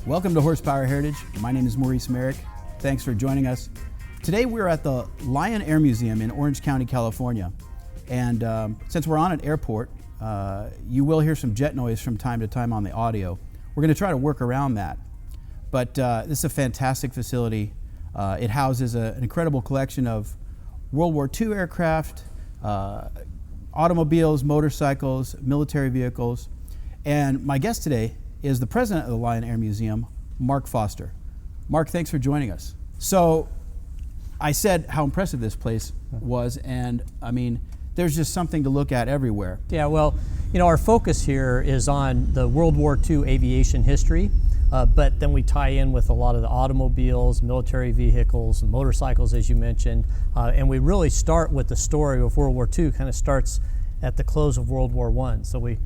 Welcome to Horsepower Heritage. My name is Maurice Merrick. Thanks for joining us. Today we're at the Lion Air Museum in Orange County, California. And since we're on an airport, you will hear some jet noise from time to time on the audio. We're going to try to work around that. But this is a fantastic facility. It houses an incredible collection of World War II aircraft, automobiles, motorcycles, military vehicles. And my guest today is the president of the Lion Air Museum, Mark Foster. Mark, thanks for joining us. So I said how impressive this place was, and I mean, there's just something to look at everywhere. Yeah, well, you know, our focus here is on the World War II aviation history, but then we tie in with a lot of the automobiles, military vehicles, and motorcycles, as you mentioned, and we really start with the story of World War II. Kind of starts at the close of World War I. So we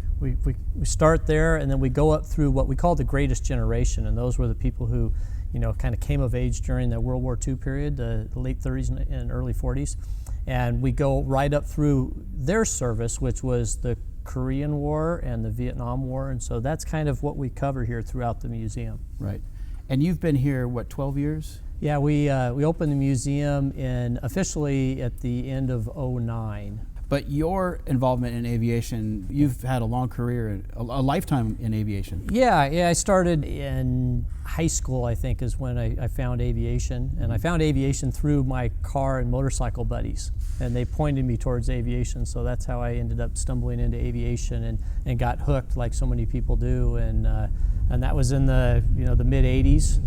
start there, and then we go up through what we call the greatest generation, and those were the people who, you know, kind of came of age during the World War II period, the late 30s and early 40s. And we go right up through their service, which was the Korean War and the Vietnam War, and so that's kind of what we cover here throughout the museum. Right. And you've been here, what, 12 years? Yeah, we opened the museum officially at the end of '09. But your involvement in aviation, you've had a long career, a lifetime in aviation. Yeah, I started in high school, I think, is when I found aviation. And I found aviation through my car and motorcycle buddies. And they pointed me towards aviation, so that's how I ended up stumbling into aviation and got hooked like so many people do. And that was in the mid 80s.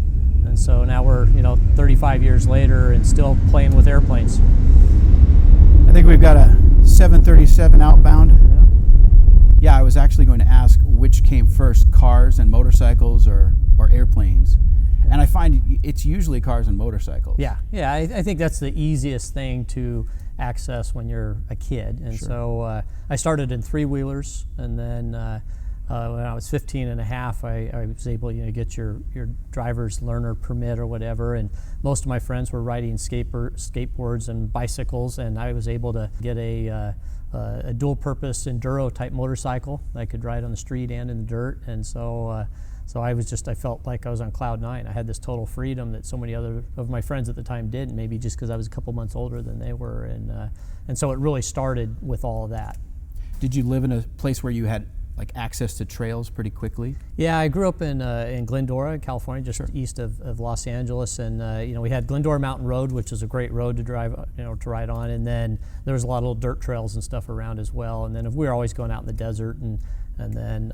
And so now we're 35 years later and still playing with airplanes. I think we've got a 737 outbound. Yeah, I was actually going to ask which came first, cars and motorcycles or airplanes. And I find it's usually cars and motorcycles. Yeah, I think that's the easiest thing to access when you're a kid. And Sure. So I started in three-wheelers, and then when I was 15 and a half, I was able to get your driver's learner permit or whatever, and most of my friends were riding skateboards and bicycles, and I was able to get a dual-purpose enduro type motorcycle that I could ride on the street and in the dirt. And so I felt like I was on cloud nine. I had this total freedom that so many other of my friends at the time didn't, maybe just because I was a couple months older than they were, and so it really started with all of that. Did you live in a place where you had like access to trails pretty quickly? Yeah, I grew up in Glendora, California, just Sure. east of Los Angeles, and we had Glendora Mountain Road, which is a great road to drive, to ride on, and then there was a lot of little dirt trails and stuff around as well. And then we were always going out in the desert, and then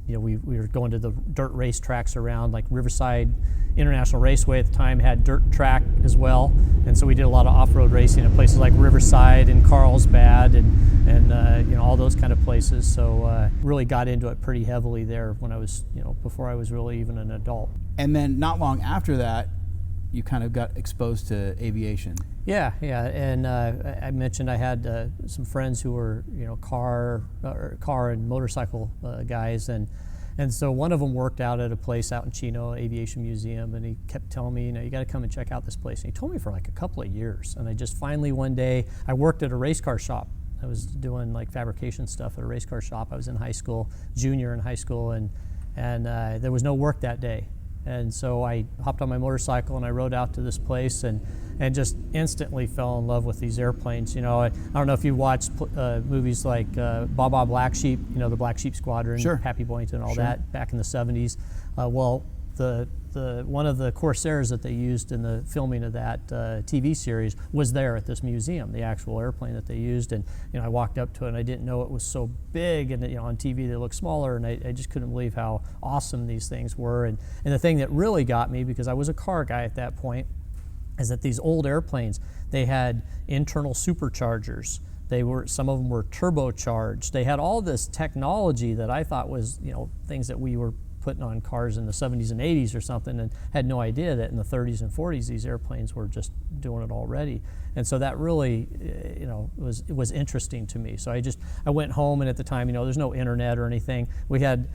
we were going to the dirt race tracks around, like Riverside International Raceway at the time had dirt track as well, and so we did a lot of off-road racing at places like Riverside and Carlsbad and all those kind of places. So really got into it pretty heavily there when I was before I was really even an adult. And then not long after that, you kind of got exposed to aviation. Yeah, and I mentioned I had some friends who were car and motorcycle guys, and so one of them worked out at a place out in Chino, Aviation Museum, and he kept telling me, you got to come and check out this place. And he told me for like a couple of years, and I just finally one day, I worked at a race car shop. I was doing like fabrication stuff at a race car shop. I was in high school, junior in high school, and there was no work that day. And so I hopped on my motorcycle and I rode out to this place and just instantly fell in love with these airplanes. I don't know if you watched movies like Baa Baa Black Sheep, the Black Sheep Squadron, Sure. Pappy Boyington, all Sure. that back in the 70s. Well, the one of the Corsairs that they used in the filming of that TV series was there at this museum, the actual airplane that they used. And I walked up to it and I didn't know it was so big, and on TV they looked smaller, and I just couldn't believe how awesome these things were. And the thing that really got me, because I was a car guy at that point, is that these old airplanes, they had internal superchargers. Some of them were turbocharged. They had all this technology that I thought was things that we were putting on cars in the 70s and 80s or something, and had no idea that in the 30s and 40s these airplanes were just doing it already. And so that really was interesting to me. So I went home, and at the time there's no internet or anything. We had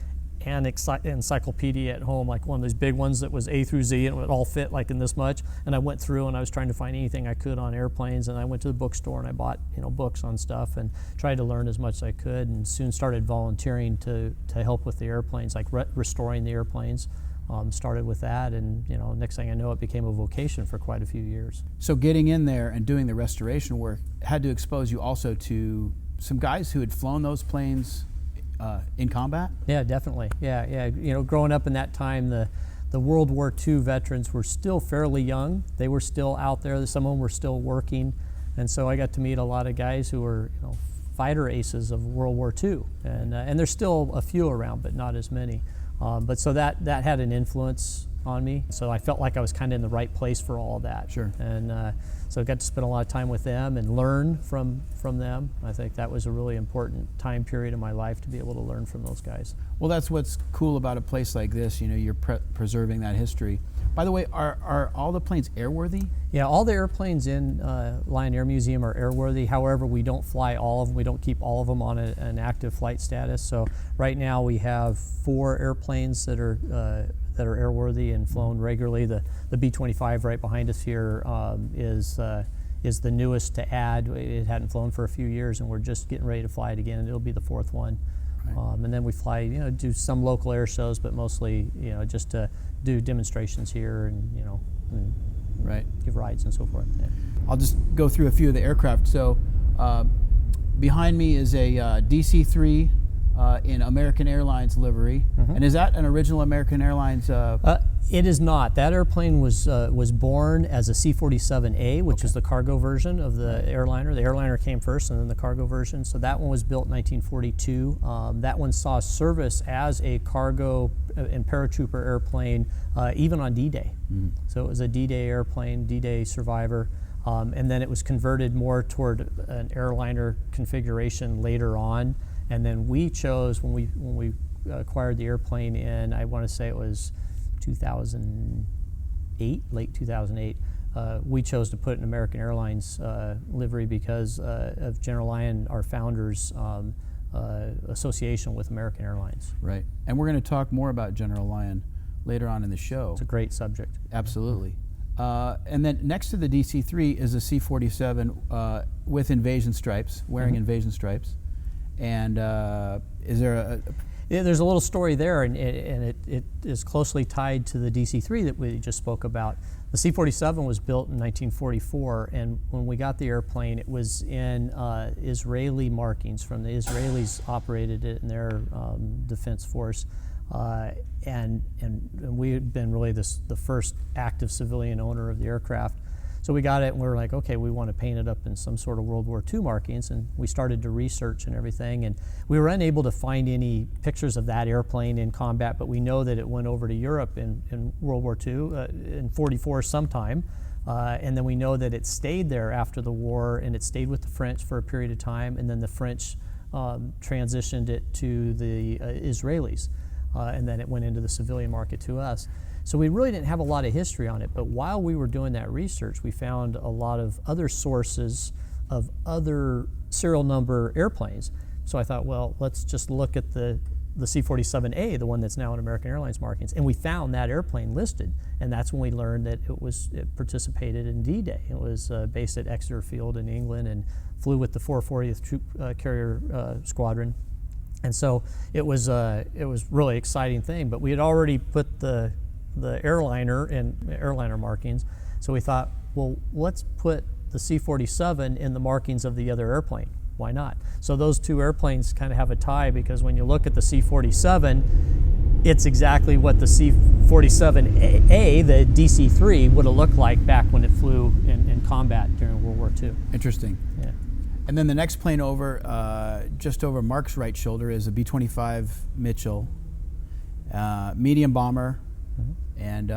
an encyclopedia at home, like one of those big ones that was A through Z, and it would all fit like in this much. And I went through and I was trying to find anything I could on airplanes, and I went to the bookstore and I bought books on stuff and tried to learn as much as I could, and soon started volunteering to help with the airplanes, like restoring the airplanes. started with that, and next thing I know, it became a vocation for quite a few years. So getting in there and doing the restoration work had to expose you also to some guys who had flown those planes in combat? Yeah, definitely. Yeah. Growing up in that time, the World War II veterans were still fairly young. They were still out there. Some of them were still working, and so I got to meet a lot of guys who were, fighter aces of World War II, and there's still a few around, but not as many. But so that had an influence on me. So I felt like I was kind of in the right place for all of that. Sure. And so I got to spend a lot of time with them and learn from them. I think that was a really important time period in my life to be able to learn from those guys. Well, that's what's cool about a place like this. You're preserving that history. By the way, are all the planes airworthy? Yeah, all the airplanes in Lyon Air Museum are airworthy. However, we don't fly all of them. We don't keep all of them on an active flight status. So right now we have 4 airplanes that are airworthy and flown regularly. The B-25 right behind us here is the newest to add. It hadn't flown for a few years, and we're just getting ready to fly it again, and it'll be the 4th one. Right. And then we fly, do some local air shows, but mostly, just to do demonstrations here and, right, give rides and so forth. Yeah. I'll just go through a few of the aircraft. So behind me is a DC-3 in American Airlines livery. Mm-hmm. And is that an original American Airlines? It is not. That airplane was born as a C-47A, which is the cargo version of the airliner. The airliner came first, and then the cargo version. So that one was built in 1942. That one saw service as a cargo and paratrooper airplane, even on D-Day. Mm-hmm. So it was a D-Day airplane, D-Day survivor. And then it was converted more toward an airliner configuration later on. And then we chose, when we acquired the airplane in, I want to say it was 2008, late 2008, we chose to put an American Airlines livery because of General Lyon, our founder's association with American Airlines. Right. And we're going to talk more about General Lyon later on in the show. It's a great subject. Absolutely. And then next to the DC-3 is a C-47 with invasion stripes, wearing invasion stripes. And is there there's a little story there, and it is closely tied to the DC-3 that we just spoke about. The C-47 was built in 1944, and when we got the airplane, it was in Israeli markings. From the Israelis operated it in their defense force, and we had been really the first active civilian owner of the aircraft. So we got it, and we were like, okay, we want to paint it up in some sort of World War II markings, and we started to research and everything, and we were unable to find any pictures of that airplane in combat, but we know that it went over to Europe in World War II in '44 sometime, and then we know that it stayed there after the war, and it stayed with the French for a period of time, and then the French transitioned it to the Israelis, and then it went into the civilian market to us. So we really didn't have a lot of history on it, but while we were doing that research, we found a lot of other sources of other serial number airplanes. So I thought, well, let's just look at the C-47A, the one that's now in American Airlines markings, and we found that airplane listed, and that's when we learned that it participated in D-Day. It was based at Exeter Field in England and flew with the 440th Troop Carrier Squadron. And so it was really exciting thing, but we had already put the airliner in airliner markings, so we thought, well, let's put the C-47 in the markings of the other airplane. Why not? So those two airplanes kind of have a tie, because when you look at the C-47, it's exactly what the C-47A, the DC-3, would have looked like back when it flew in combat during World War II. Interesting. Yeah. And then the next plane over, just over Mark's right shoulder, is a B-25 Mitchell, medium bomber. Mm-hmm. And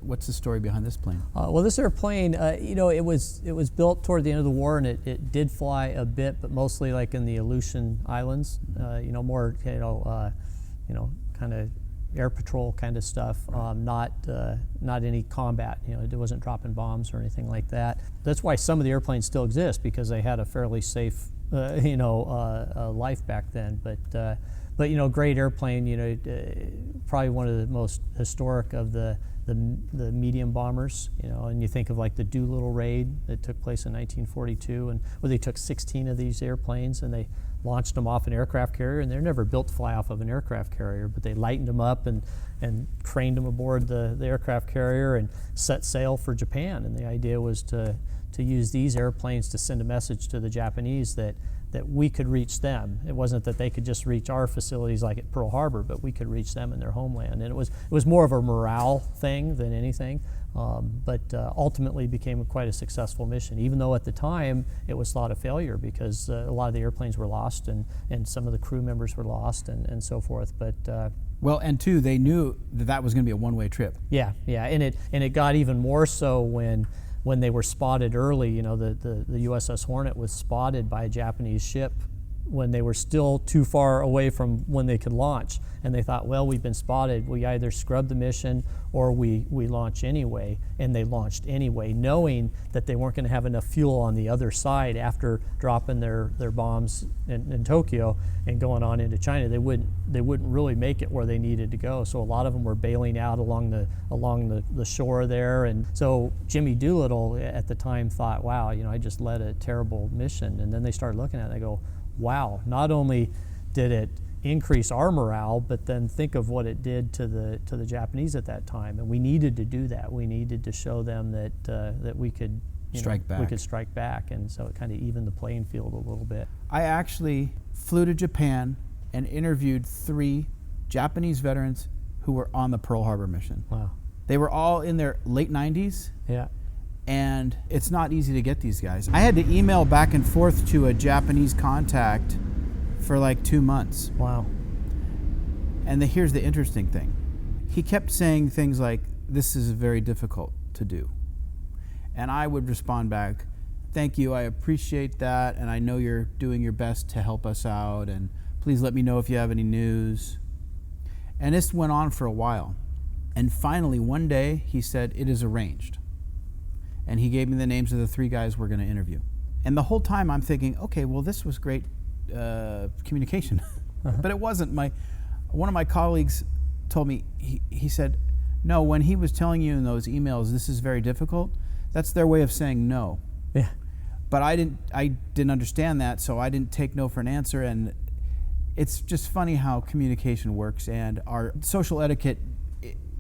what's the story behind this plane? Well, this airplane, it was built toward the end of the war, and it did fly a bit, but mostly like in the Aleutian Islands. More kind of air patrol kind of stuff. Not any combat. It wasn't dropping bombs or anything like that. That's why some of the airplanes still exist, because they had a fairly safe life back then. But great airplane. probably one of the most historic of the medium bombers, you know, and you think of like the Doolittle raid that took place in 1942, and where they took 16 of these airplanes and they launched them off an aircraft carrier, and they're never built to fly off of an aircraft carrier, but they lightened them up and craned them aboard the aircraft carrier and set sail for Japan. And the idea was to use these airplanes to send a message to the Japanese that we could reach them. It wasn't that they could just reach our facilities like at Pearl Harbor, but we could reach them in their homeland. And it was more of a morale thing than anything, but ultimately became quite a successful mission, even though at the time it was thought a failure because a lot of the airplanes were lost and some of the crew members were lost and so forth. But well, and two, they knew that was going to be a one-way trip. Yeah, and it got even more so when they were spotted early. You know, the USS Hornet was spotted by a Japanese ship when they were still too far away from when they could launch. And they thought, well, we've been spotted. We either scrub the mission or we launch anyway. And they launched anyway, knowing that they weren't going to have enough fuel on the other side after dropping their bombs in Tokyo and going on into China. They wouldn't really make it where they needed to go. So a lot of them were bailing out along the shore there. And so Jimmy Doolittle at the time thought, wow, you know, I just led a terrible mission. And then they started looking at it and they go, wow, not only did it increase our morale, but then think of what it did to the Japanese at that time. And we needed to do that. We needed to show them that we could strike back. We could strike back, and so it kind of evened the playing field a little bit. I actually flew to Japan and interviewed 3 Japanese veterans who were on the Pearl Harbor mission. Wow. They were all in their late 90s. Yeah. And it's not easy to get these guys. I had to email back and forth to a Japanese contact for like 2 months. Wow. And here's the interesting thing. He kept saying things like, this is very difficult to do. And I would respond back, thank you, I appreciate that, and I know you're doing your best to help us out, and please let me know if you have any news. And this went on for a while. And finally, one day, he said, it is arranged. And he gave me the names of the 3 guys we're going to interview. And the whole time I'm thinking, okay, well, this was great communication. But it wasn't. One of my colleagues told me, he said, no, when he was telling you in those emails, this is very difficult, that's their way of saying no. Yeah. But I didn't understand that, so I didn't take no for an answer. And it's just funny how communication works, and our social etiquette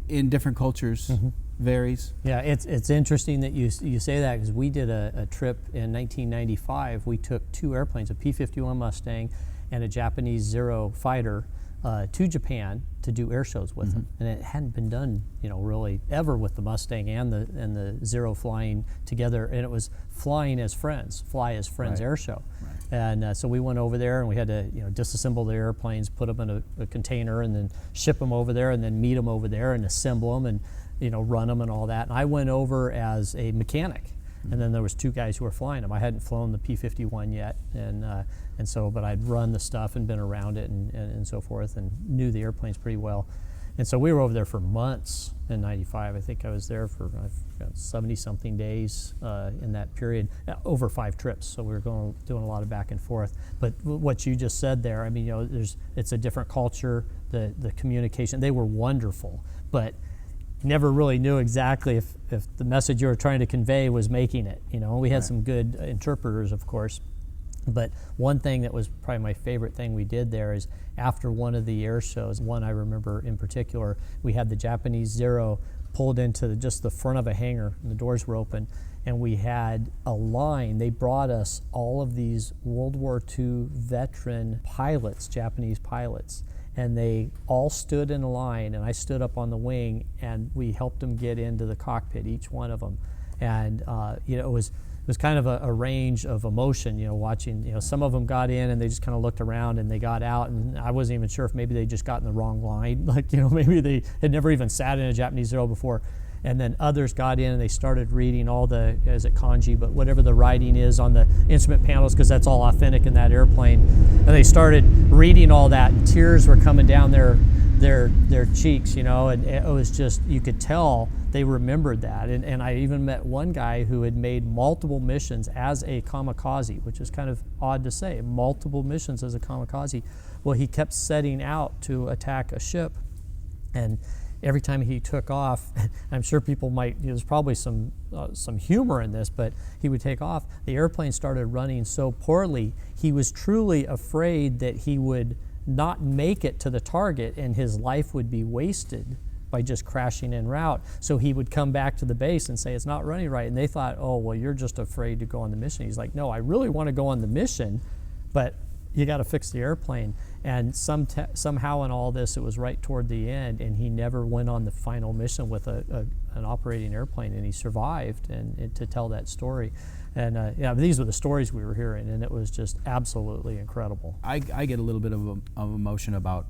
in different cultures varies. Yeah, it's interesting that you say that, because we did a trip in 1995. We took 2 airplanes, a P-51 Mustang and a Japanese Zero fighter, to Japan to do air shows with them, and it hadn't been done, you know, really ever with the Mustang and the Zero flying together, and it was fly as friends Right. air show. Right. And so we went over there and we had to, you know, disassemble the airplanes, put them in a container, and then ship them over there, and then meet them over there and assemble them and, you know, run them and all that. And I went over as a mechanic, and then there was 2 guys who were flying them. I hadn't flown the P-51 yet, and so, but I'd run the stuff and been around it and so forth, and knew the airplanes pretty well. And so we were over there for months in '95. I think I was there for 70-something days in that period, over 5 trips. So we were doing a lot of back and forth. But what you just said there, I mean, you know, it's a different culture. The communication, they were wonderful, but never really knew exactly if the message you were trying to convey was making it. You know, we had some good interpreters, of course. But one thing that was probably my favorite thing we did there is, after one of the air shows, one I remember in particular, we had the Japanese Zero pulled into just the front of a hangar, and the doors were open, and we had a line. They brought us all of these World War II veteran pilots, Japanese pilots, and they all stood in a line, and I stood up on the wing, and we helped them get into the cockpit, each one of them. And you know, it was kind of a range of emotion, you know, watching, you know, some of them got in and they just kind of looked around, and they got out, and I wasn't even sure if maybe they just got in the wrong line, like, you know, maybe they had never even sat in a Japanese Zero before. And then others got in and they started reading all the, is it kanji, but whatever the writing is on the instrument panels, because that's all authentic in that airplane. And they started reading all that, and tears were coming down their cheeks, you know, and it was just, you could tell they remembered that. And I even met one guy who had made multiple missions as a kamikaze, which is kind of odd to say, multiple missions as a kamikaze. Well, he kept setting out to attack a ship, And every time he took off, I'm sure people might, there's probably some humor in this, but he would take off. The airplane started running so poorly, he was truly afraid that he would not make it to the target and his life would be wasted by just crashing en route. So he would come back to the base and say, it's not running right. And they thought, oh, well, you're just afraid to go on the mission. He's like, no, I really want to go on the mission, but you got to fix the airplane. And somehow in all this, it was right toward the end, and he never went on the final mission with an operating airplane, and he survived and to tell that story. And yeah, these were the stories we were hearing, and it was just absolutely incredible. I get a little bit of emotion about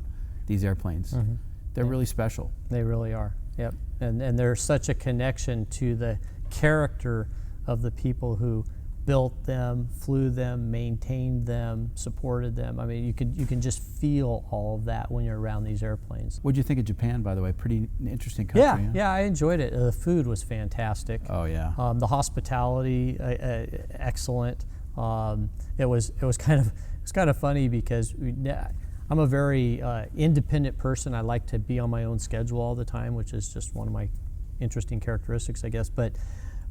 these airplanes. Mm-hmm. They're really special. They really are, yep. And there's such a connection to the character of the people who built them, flew them, maintained them, supported them. I mean, you can just feel all of that when you're around these airplanes. What'd you think of Japan, by the way? Pretty interesting country. Yeah, I enjoyed it. The food was fantastic. Oh yeah. The hospitality, excellent. It was kind of funny because I'm a very independent person. I like to be on my own schedule all the time, which is just one of my interesting characteristics, I guess. But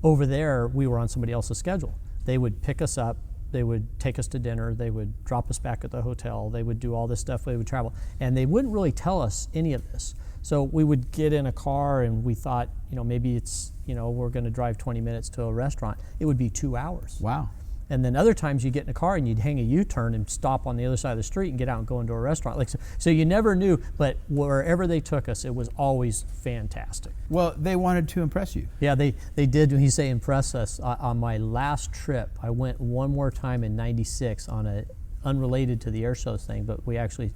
over there, we were on somebody else's schedule. They would pick us up, they would take us to dinner, they would drop us back at the hotel, they would do all this stuff, they would travel. And they wouldn't really tell us any of this. So we would get in a car and we thought, maybe it's, we're going to drive 20 minutes to a restaurant. It would be 2 hours. Wow. And then other times you get in a car and you'd hang a U-turn and stop on the other side of the street and get out and go into a restaurant. So you never knew, but wherever they took us, it was always fantastic. Well, they wanted to impress you. Yeah, they did. When you say impress us, on my last trip, I went one more time in '96 on a unrelated to the air shows thing, but we actually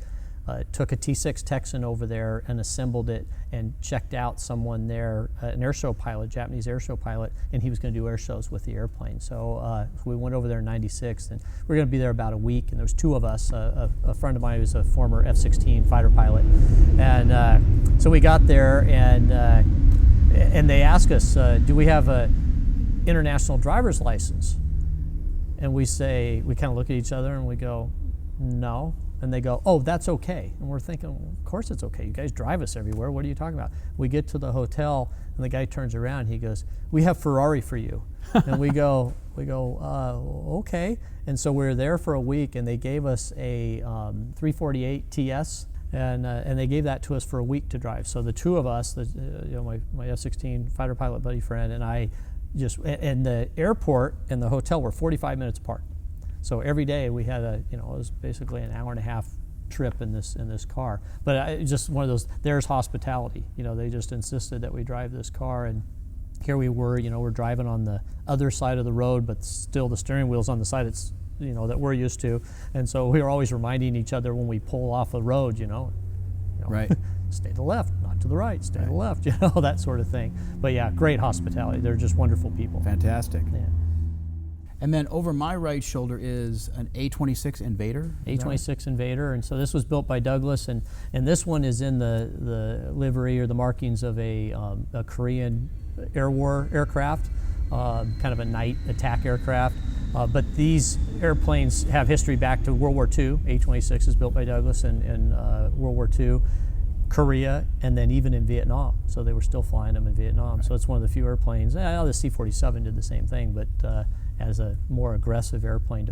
took a T-6 Texan over there and assembled it and checked out someone there, an air show pilot, Japanese air show pilot, and he was going to do air shows with the airplane. So we went over there in '96, and we were going to be there about a week, and there was 2 of us, a friend of mine who's a former F-16 fighter pilot. And so we got there, and they asked us, do we have an international driver's license? And we kind of look at each other and we go, no. And they go, oh, that's okay. And we're thinking, well, of course it's okay. You guys drive us everywhere. What are you talking about? We get to the hotel, and the guy turns around. He goes, we have Ferrari for you. And we go, okay. And so we were there for a week, and they gave us a 348 TS, and they gave that to us for a week to drive. So the 2 of us, my F-16 fighter pilot buddy friend, and I and the airport and the hotel were 45 minutes apart. So every day we had it was basically an hour and a half trip in this car. But just one of those, there's hospitality. They just insisted that we drive this car, and here we were, we're driving on the other side of the road, but still the steering wheel's on the side it's, that we're used to. And so we were always reminding each other when we pull off a road, right. Stay to the left, not to the right, stay to the left, that sort of thing. But yeah, great hospitality. They're just wonderful people. Fantastic. Yeah. And then over my right shoulder is an A-26 Invader. A-26 Invader, and so this was built by Douglas, and this one is in the livery or the markings of a Korean Air War aircraft, kind of a night attack aircraft. But these airplanes have history back to World War II. A-26 is built by Douglas in World War II, Korea, and then even in Vietnam. So they were still flying them in Vietnam. Right. So it's one of the few airplanes. The C-47 did the same thing, but as a more aggressive airplane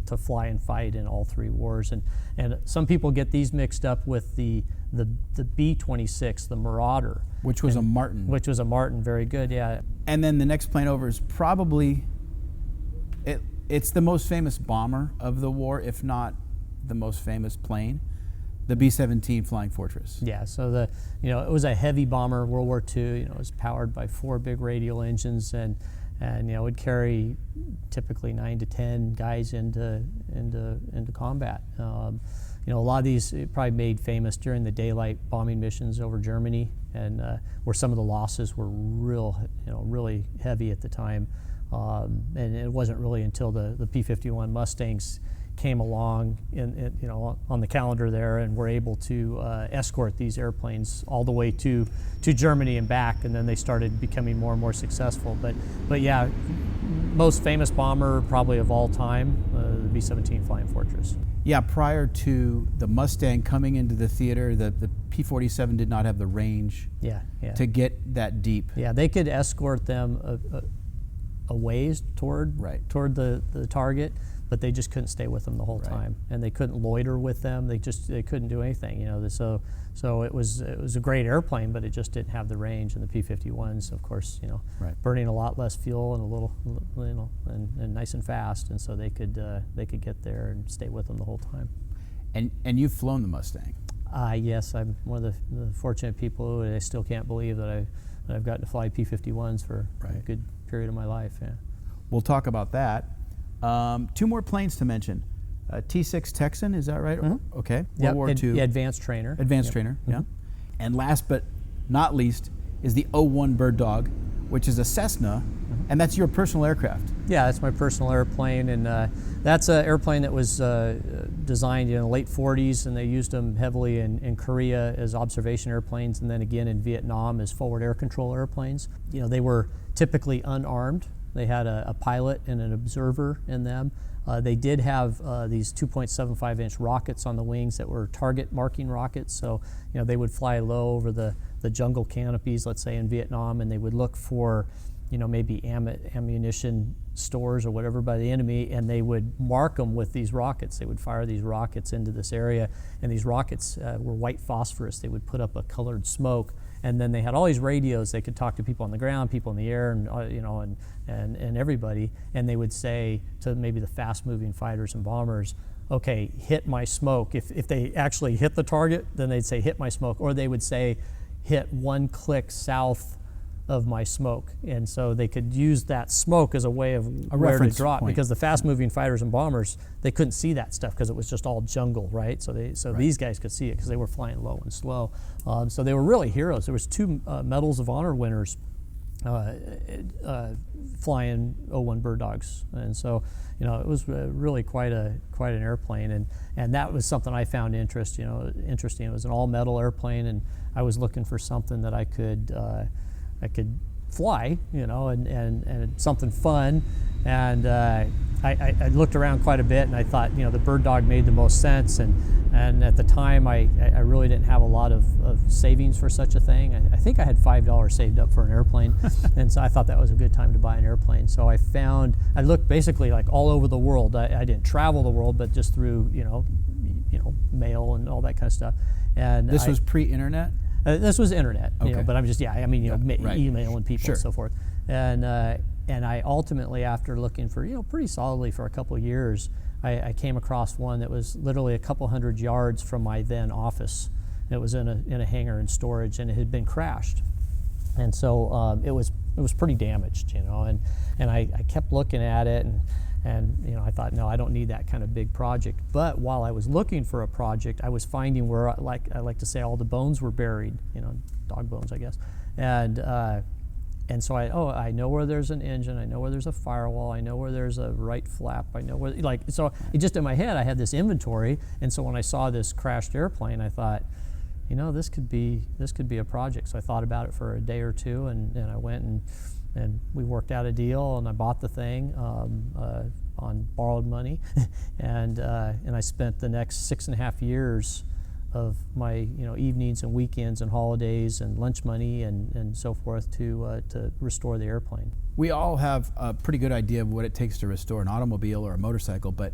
to fly and fight in all 3 wars. And some people get these mixed up with the B-26, the Marauder. Which was a Martin. Which was a Martin, very good, yeah. And then the next plane over is probably, it's the most famous bomber of the war, if not the most famous plane, the B-17 Flying Fortress. Yeah, so it was a heavy bomber, World War II. It was powered by 4 big radial engines, and it would carry typically 9 to 10 guys into combat. A lot of these probably made famous during the daylight bombing missions over Germany, and where some of the losses were really heavy at the time. And it wasn't really until the P-51 Mustangs came along on the calendar there, and were able to escort these airplanes all the way to Germany and back, and then they started becoming more and more successful. But yeah, most famous bomber probably of all time, B-17 Flying Fortress. Yeah, prior to the Mustang coming into the theater, the P-47 did not have the range Yeah. to get that deep. Yeah, they could escort them a ways toward the target, but they just couldn't stay with them the whole time, and they couldn't loiter with them. They couldn't do anything, you know. So it was a great airplane, but it just didn't have the range. And the P-51s, of course, you know, burning a lot less fuel and a little, you know, and nice and fast, and so they could get there and stay with them the whole time. And you've flown the Mustang. Yes, I'm one of the fortunate people who I still can't believe that I've gotten to fly P-51s for a good period of my life. Yeah. We'll talk about that. 2 more planes to mention. T-6 Texan, is that right? Mm-hmm. Okay. World War II. Yeah, advanced trainer. Advanced trainer, yeah. And last but not least is the 01 Bird Dog, which is a Cessna, and that's your personal aircraft. Yeah, that's my personal airplane, and that's an airplane that was designed in the late 40s, and they used them heavily in Korea as observation airplanes, and then again in Vietnam as forward air control airplanes. You know, they were typically unarmed. They had a pilot and an observer in them. They did have these 2.75-inch rockets on the wings that were target marking rockets. So, you know, they would fly low over the jungle canopies, let's say in Vietnam, and they would look for, you know, maybe ammunition stores or whatever by the enemy, and they would mark them with these rockets. They would fire these rockets into this area, and these rockets were white phosphorus. They would put up a colored smoke. And then they had all these radios. They could talk to people on the ground, people in the air, and you know, and everybody. And they would say to maybe the fast-moving fighters and bombers, "Okay, hit my smoke." If they actually hit the target, then they'd say, "Hit my smoke," or they would say, "Hit 1 click south of my smoke." And so they could use that smoke as a way of where to drop, point. because the fast-moving fighters and bombers, they couldn't see that stuff because it was just all jungle, right? So these guys could see it because they were flying low and slow. So they were really heroes. There was 2 Medals of Honor winners flying 01 Bird Dogs, and so, you know, it was really quite an airplane, and that was something I found interesting. It was an all-metal airplane, and I was looking for something that I could fly, you know, and something fun. And I looked around quite a bit, and I thought, you know, the Bird Dog made the most sense. And at the time, I really didn't have a lot of savings for such a thing. I think I had $5 saved up for an airplane, and so I thought that was a good time to buy an airplane. So I looked basically like all over the world. I didn't travel the world, but just through, you know, mail and all that kind of stuff. And this was pre-internet? This was internet, Okay. you know, but I'm just, emailing people and so forth. And I ultimately, after looking for, you know, pretty solidly for a couple of years, I came across one that was literally a couple hundred yards from my then office. It was in a hangar in storage, and it had been crashed. And so it was pretty damaged, you know, and I kept looking at it, and you know, I thought, no, I don't need that kind of big project. But while I was looking for a project, I was finding where, I like to say, all the bones were buried, you know, dog bones, I guess. And so I know where there's an engine, I know where there's a firewall, I know where there's a right flap, I know where, so it just in my head, I had this inventory. And so when I saw this crashed airplane, I thought, you know, this could be a project. So I thought about it for a day or two, and I went and we worked out a deal, and I bought the thing on borrowed money, and I spent the next 6.5 years of my, you know, evenings and weekends and holidays and lunch money and so forth to restore the airplane. We all have a pretty good idea of what it takes to restore an automobile or a motorcycle, but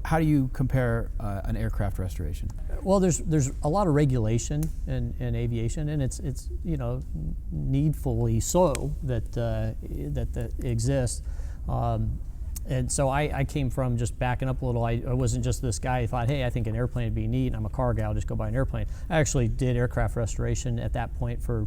how do you compare an aircraft restoration? Well, there's a lot of regulation in aviation, and it's you know, needfully so that exists. And so I came from just backing up a little. I wasn't just this guy who thought, hey, I think an airplane would be neat, and I'm a car guy, I'll just go buy an airplane. I actually did aircraft restoration at that point for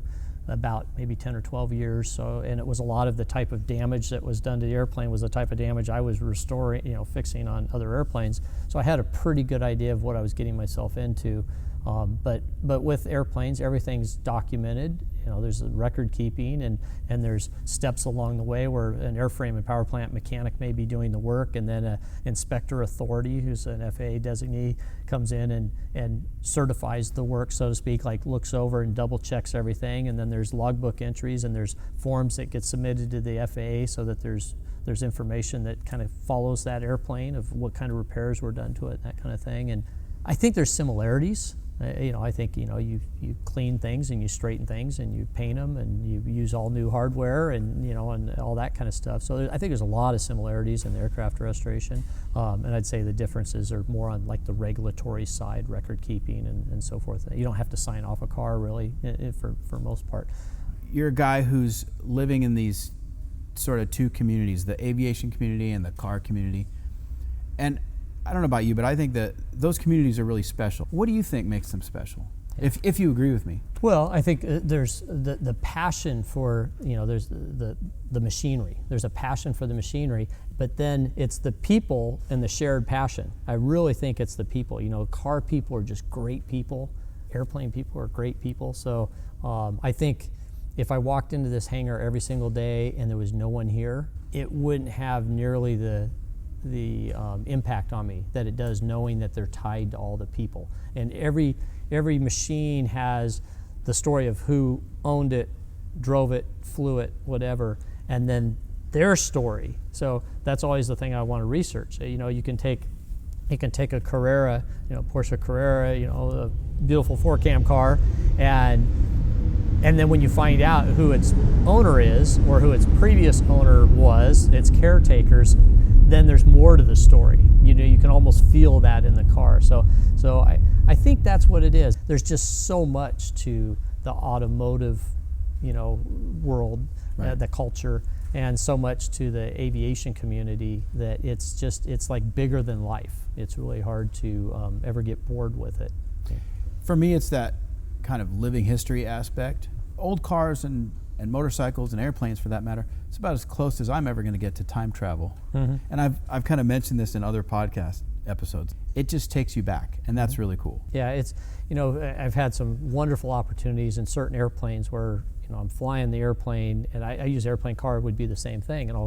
about maybe 10 or 12 years. So, and it was a lot of the type of damage that was done to the airplane was the type of damage I was restoring, you know, fixing on other airplanes. So I had a pretty good idea of what I was getting myself into. But with airplanes, everything's documented. There's a record keeping, and there's steps along the way where an airframe and power plant mechanic may be doing the work, and then an inspector authority, who's an FAA designee, comes in and certifies the work, so to speak, like looks over and double checks everything. And then there's logbook entries, and there's forms that get submitted to the FAA so that there's information that kind of follows that airplane of what kind of repairs were done to it, that kind of thing. And I think there's similarities. I think you clean things and you straighten things and you paint them and you use all new hardware and and all that kind of stuff. So I think there's a lot of similarities in the aircraft restoration, and I'd say the differences are more on like the regulatory side, record keeping and so forth. You don't have to sign off a car really for most part. You're a guy who's living in these sort of two communities, the aviation community and the car community, and I don't know about you, but I think that those communities are really special. What do you think makes them special, if you agree with me? Well, I think there's the passion for, there's the machinery. There's a passion for the machinery, but then it's the people and the shared passion. I really think it's the people. Car people are just great people. Airplane people are great people. So I think if I walked into this hangar every single day and there was no one here, it wouldn't have nearly the impact on me that it does knowing that they're tied to all the people. And every machine has the story of who owned it, drove it, flew it, whatever, and then their story. So that's always the thing I want to research. You can take a Carrera, Porsche Carrera, a beautiful 4-cam car, and then when you find out who its owner is or who its previous owner was, its caretakers, then there's more to the story. You can almost feel that in the car. So I think that's what it is. There's just so much to the automotive, world, right. The culture, and so much to the aviation community that it's like bigger than life. It's really hard to ever get bored with it. For me, it's that kind of living history aspect. Old cars and motorcycles and airplanes, for that matter, it's about as close as I'm ever going to get to time travel. Mm-hmm. And I've kind of mentioned this in other podcast episodes. It just takes you back, and that's really cool. Yeah, it's I've had some wonderful opportunities in certain airplanes where I'm flying the airplane, and I use airplane car would be the same thing, and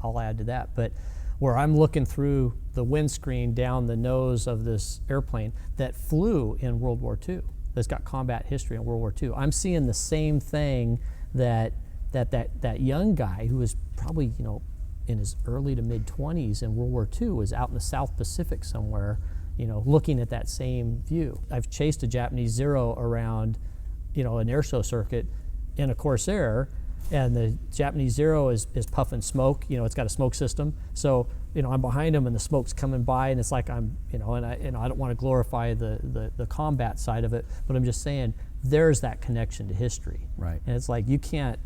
I'll add to that. But where I'm looking through the windscreen down the nose of this airplane that flew in World War II, that's got combat history in World War II, I'm seeing the same thing that young guy who was probably in his early to mid 20s in World War II was out in the South Pacific somewhere, looking at that same view. I've chased a Japanese Zero around, an air show circuit in a Corsair, and the Japanese Zero is puffing smoke. It's got a smoke system. So I'm behind him and the smoke's coming by, and it's like I'm and I don't want to glorify the combat side of it, but I'm just saying there's that connection to history. Right. And it's like you can't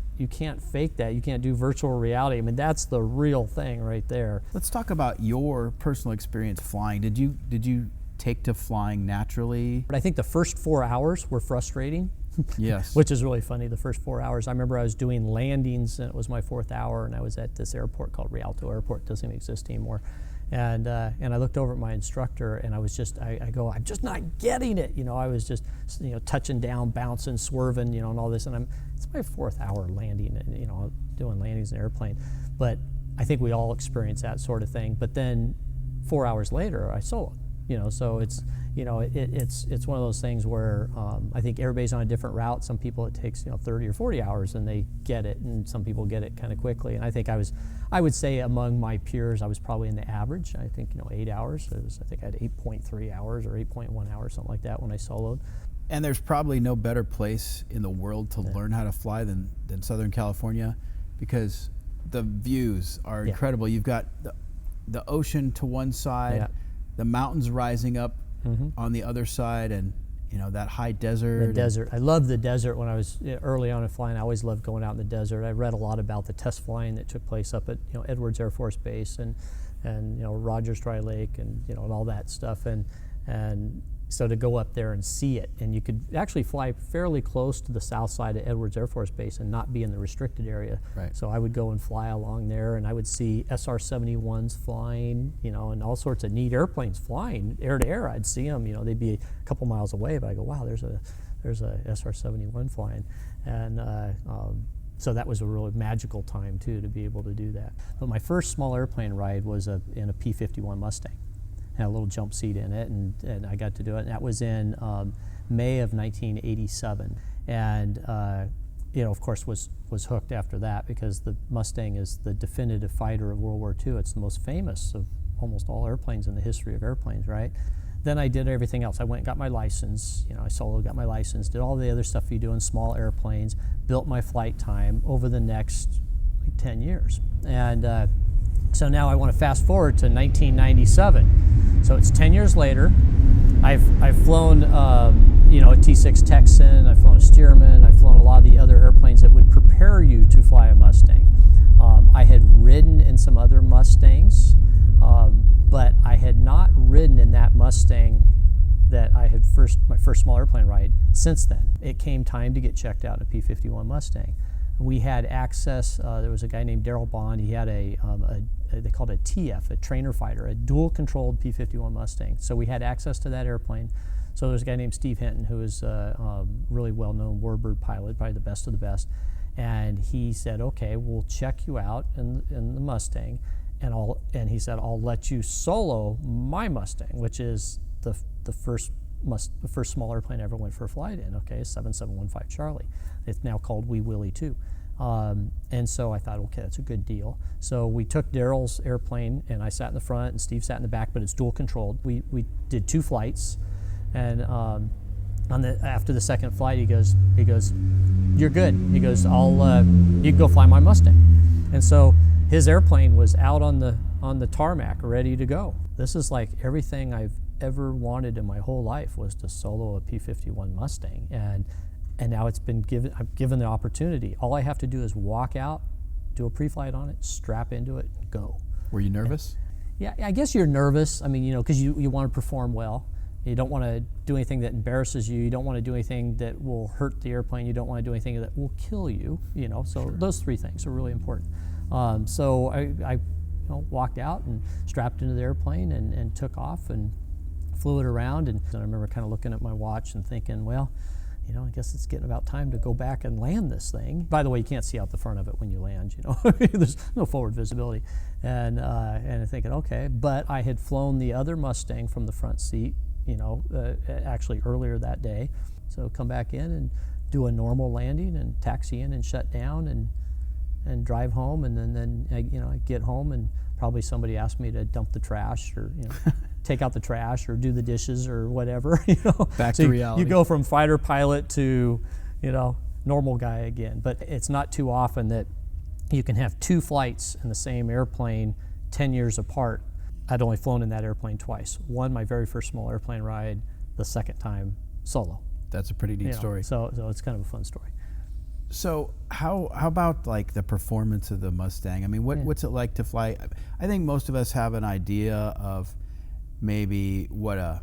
fake that. You can't do virtual reality. I mean, that's the real thing right there. Let's talk about your personal experience flying. Did you take to flying naturally? But I think the first 4 hours were frustrating. Yes. Which is really funny, the first 4 hours. I remember I was doing landings, and it was my 4th hour, and I was at this airport called Rialto Airport. It doesn't even exist anymore. And I looked over at my instructor, and I was just, I go, I'm just not getting it. I was just, touching down, bouncing, swerving, and all this. And it's my 4th hour landing, and, doing landings in an airplane. But I think we all experience that sort of thing. But then 4 hours later, I soloed. So it's one of those things where I think everybody's on a different route. Some people it takes 30 or 40 hours and they get it, and some people get it kind of quickly. And I think I would say among my peers I was probably in the average. I think 8 hours. I think I had 8.3 hours or 8.1 hours, something like that, when I soloed. And there's probably no better place in the world to learn how to fly than Southern California, because the views are incredible. You've got the ocean to one side, the mountains rising up on the other side, and that high desert. The desert. I loved the desert when I was early on in flying. I always loved going out in the desert. I read a lot about the test flying that took place up at Edwards Air Force Base and Rogers Dry Lake and and all that stuff. And So to go up there and see it, and you could actually fly fairly close to the south side of Edwards Air Force Base and not be in the restricted area. Right. So I would go and fly along there, and I would see SR-71s flying, you know, and all sorts of neat airplanes flying air to air. I'd see them, you know, they'd be a couple miles away, but I go, wow, there's a SR-71 flying, and so that was a really magical time too to be able to do that. But my first small airplane ride was in a P-51 Mustang. Had a little jump seat in it, and I got to do it. And that was in May of 1987, and you know, of course, was hooked after that because the Mustang is the definitive fighter of World War II. It's the most famous of almost all airplanes in the history of airplanes, right? Then I did everything else. I went and got my license. You know, I solo got my license, did all the other stuff you do in small airplanes, built my flight time over the next like 10 years, and. So now I want to fast forward to 1997. So it's 10 years later. I've flown, you know, a T-6 Texan. I've flown a Stearman. I've flown a lot of the other airplanes that would prepare you to fly a Mustang. I had ridden in some other Mustangs, but I had not ridden in that Mustang that I had my first small airplane ride since then. It came time to get checked out in a P-51 Mustang. We had access, there was a guy named Darrell Bond. He had they called it a TF, a trainer fighter, a dual-controlled P-51 Mustang. So we had access to that airplane. So there was a guy named Steve Hinton, who is a really well-known warbird pilot, probably the best of the best. And he said, okay, we'll check you out in the Mustang, and he said, I'll let you solo my Mustang, which is the first small airplane I ever went for a flight in, okay, 7715 Charlie. It's now called Wee Willie 2. And so I thought, okay, that's a good deal. So we took Darrell's airplane, and I sat in the front, and Steve sat in the back, but it's dual controlled. We did 2 flights, and after the second flight, he goes, you're good. He goes, you can go fly my Mustang. And so his airplane was out on the tarmac, ready to go. This is like everything I've ever wanted in my whole life was to solo a P-51 Mustang, and now I'm given the opportunity. All I have to do is walk out, do a pre-flight on it, strap into it, and go. Were you nervous? Yeah, I guess you're nervous. I mean, you know, because you want to perform well. You don't want to do anything that embarrasses you. You don't want to do anything that will hurt the airplane. You don't want to do anything that will kill you. You know, so Sure. Those 3 things are really important. So I walked out and strapped into the airplane and took off and flew it around. And I remember kind of looking at my watch and thinking, well, you know, I guess it's getting about time to go back and land this thing. By the way, you can't see out the front of it when you land, you know. There's no forward visibility. And I'm thinking, okay, but I had flown the other Mustang from the front seat, you know, actually earlier that day. So come back in and do a normal landing and taxi in and shut down and drive home, and then you know, I get home and probably somebody asked me to dump the trash or, you know, take out the trash or do the dishes or whatever, you know. Back so to reality. You go from fighter pilot to, you know, normal guy again. But it's not too often that you can have 2 flights in the same airplane 10 years apart. I'd only flown in that airplane twice. One, my very first small airplane ride, the second time solo. That's a pretty neat You know, story. So it's kind of a fun story. So how about like the performance of the Mustang? I mean, what's it like to fly? I think most of us have an idea of maybe what a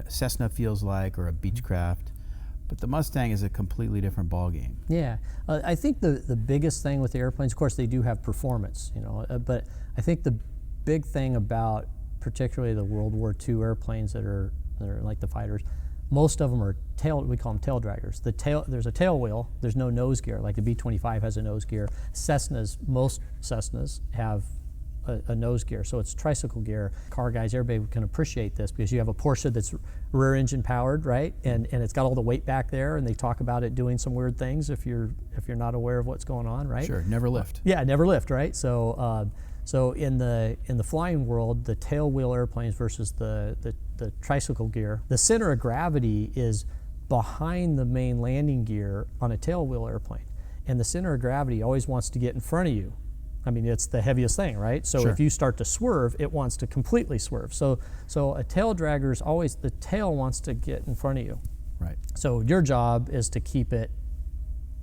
Cessna feels like or a Beechcraft, but the Mustang is a completely different ballgame. Yeah, I think the biggest thing with the airplanes, of course, they do have performance, you know, but I think the big thing about particularly the World War II airplanes that are like the fighters, most of them are we call them tail draggers. There's a tail wheel, there's no nose gear, like the B-25 has a nose gear. Most Cessnas have a nose gear, so it's tricycle gear. Car guys, everybody can appreciate this because you have a Porsche that's rear engine powered, right? And it's got all the weight back there, and they talk about it doing some weird things if you're not aware of what's going on, right? Sure, never lift. Yeah, never lift, right? So in the flying world, the tail wheel airplanes versus the tricycle gear, the center of gravity is behind the main landing gear on a tail wheel airplane, and the center of gravity always wants to get in front of you. I mean, it's the heaviest thing, right? So Sure. if you start to swerve, it wants to completely swerve. So a tail dragger is always, the tail wants to get in front of you. Right. So your job is to keep it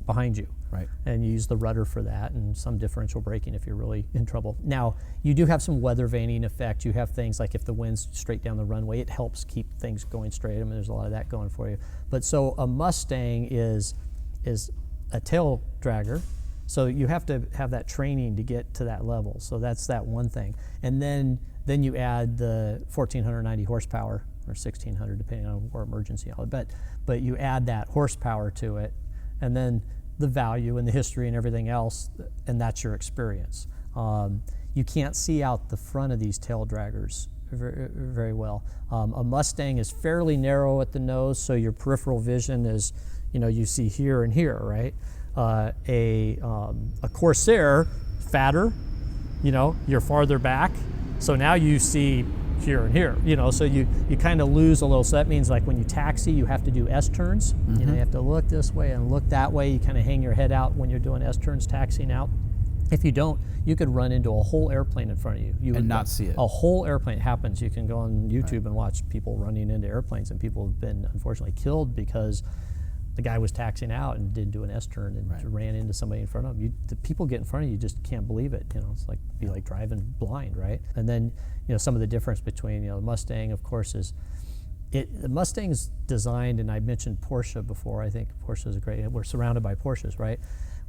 behind you. Right. And you use the rudder for that, and some differential braking if you're really in trouble. Now, you do have some weather vaning effect. You have things like if the wind's straight down the runway, it helps keep things going straight. I mean, there's a lot of that going for you. But so a Mustang is a tail dragger. So you have to have that training to get to that level. So that's that one thing. And then you add the 1,490 horsepower, or 1,600 depending on where emergency. But you add that horsepower to it, and then the value and the history and everything else, and that's your experience. You can't see out the front of these tail draggers very, very well. A Mustang is fairly narrow at the nose, so your peripheral vision is, you see here and here, right? A Corsair, fatter, you're farther back, so now you see here and here, so you kind of lose a little. So that means like when you taxi, you have to do S-turns. You have to look this way and look that way. You kind of hang your head out when you're doing S-turns taxiing out. If you don't, you could run into a whole airplane in front of you. You and would not see it. A whole airplane. It happens. You can go on YouTube and watch people running into airplanes, and people have been unfortunately killed because the guy was taxiing out and didn't do an S-turn and ran into somebody in front of him. The people get in front of you, just can't believe it. It's like like driving blind, right? And then some of the difference between the Mustang, of course, is the Mustang's designed, and I mentioned Porsche before. I think Porsche is a great. We're surrounded by Porsches, right?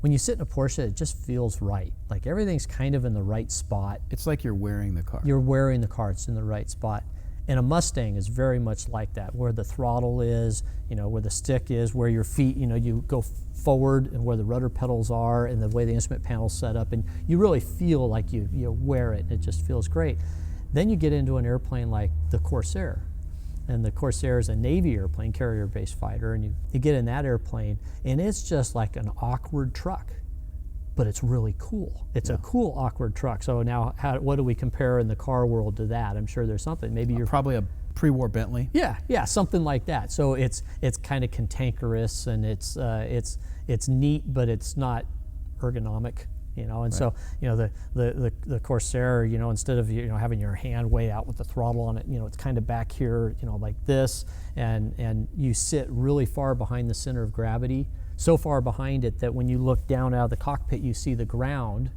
When you sit in a Porsche, it just feels right. Like everything's kind of in the right spot. It's like you're wearing the car. You're wearing the car. It's in the right spot. And a Mustang is very much like that, where the throttle is, where the stick is, where your feet, you go forward, and where the rudder pedals are, and the way the instrument panel's set up, and you really feel like you wear it, and it just feels great. Then you get into an airplane like the Corsair, and the Corsair is a Navy airplane, carrier-based fighter, and you get in that airplane, and it's just like an awkward truck, but it's really cool. It's a cool, awkward truck. So now, what do we compare in the car world to that? I'm sure there's something. Maybe you're probably a pre-war Bentley. Yeah, something like that. So it's kind of cantankerous, and it's neat, but it's not ergonomic. And so the Corsair, instead of having your hand way out with the throttle on it, it's kind of back here, like this, and you sit really far behind the center of gravity, so far behind it that when you look down out of the cockpit, you see the ground.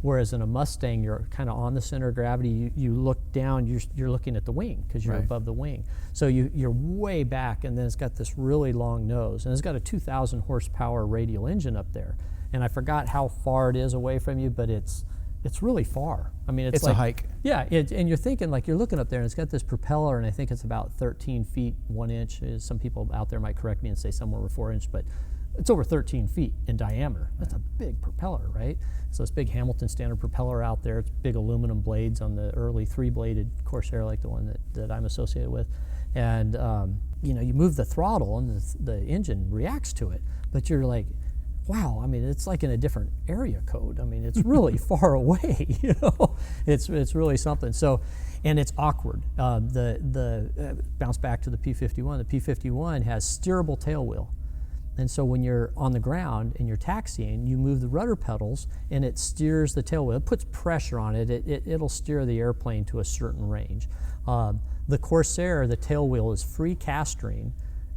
Whereas in a Mustang, you're kind of on the center of gravity. You look down, you're looking at the wing because you're above the wing. So you're way back, and then it's got this really long nose, and it's got a 2,000 horsepower radial engine up there. And I forgot how far it is away from you, but it's really far. I mean, it's like a hike. Yeah, and you're thinking, like, you're looking up there, and it's got this propeller, and I think it's about 13 feet 1 inch. Some people out there might correct me and say somewhere over 4 inch, but it's over 13 feet in diameter. That's a big propeller, right? So this big Hamilton standard propeller out there. It's big aluminum blades on the early 3-bladed Corsair, like the one that I'm associated with. And you move the throttle, and the engine reacts to it. But you're like, wow, I mean, it's like in a different area code. I mean, it's really far away, It's really something. So, and it's awkward. Bounce back to the P-51. The P-51 has steerable tail wheel. And so when you're on the ground and you're taxiing, you move the rudder pedals, and it steers the tail wheel. It puts pressure on it. It'll steer the airplane to a certain range. The Corsair, the tail wheel is free castering,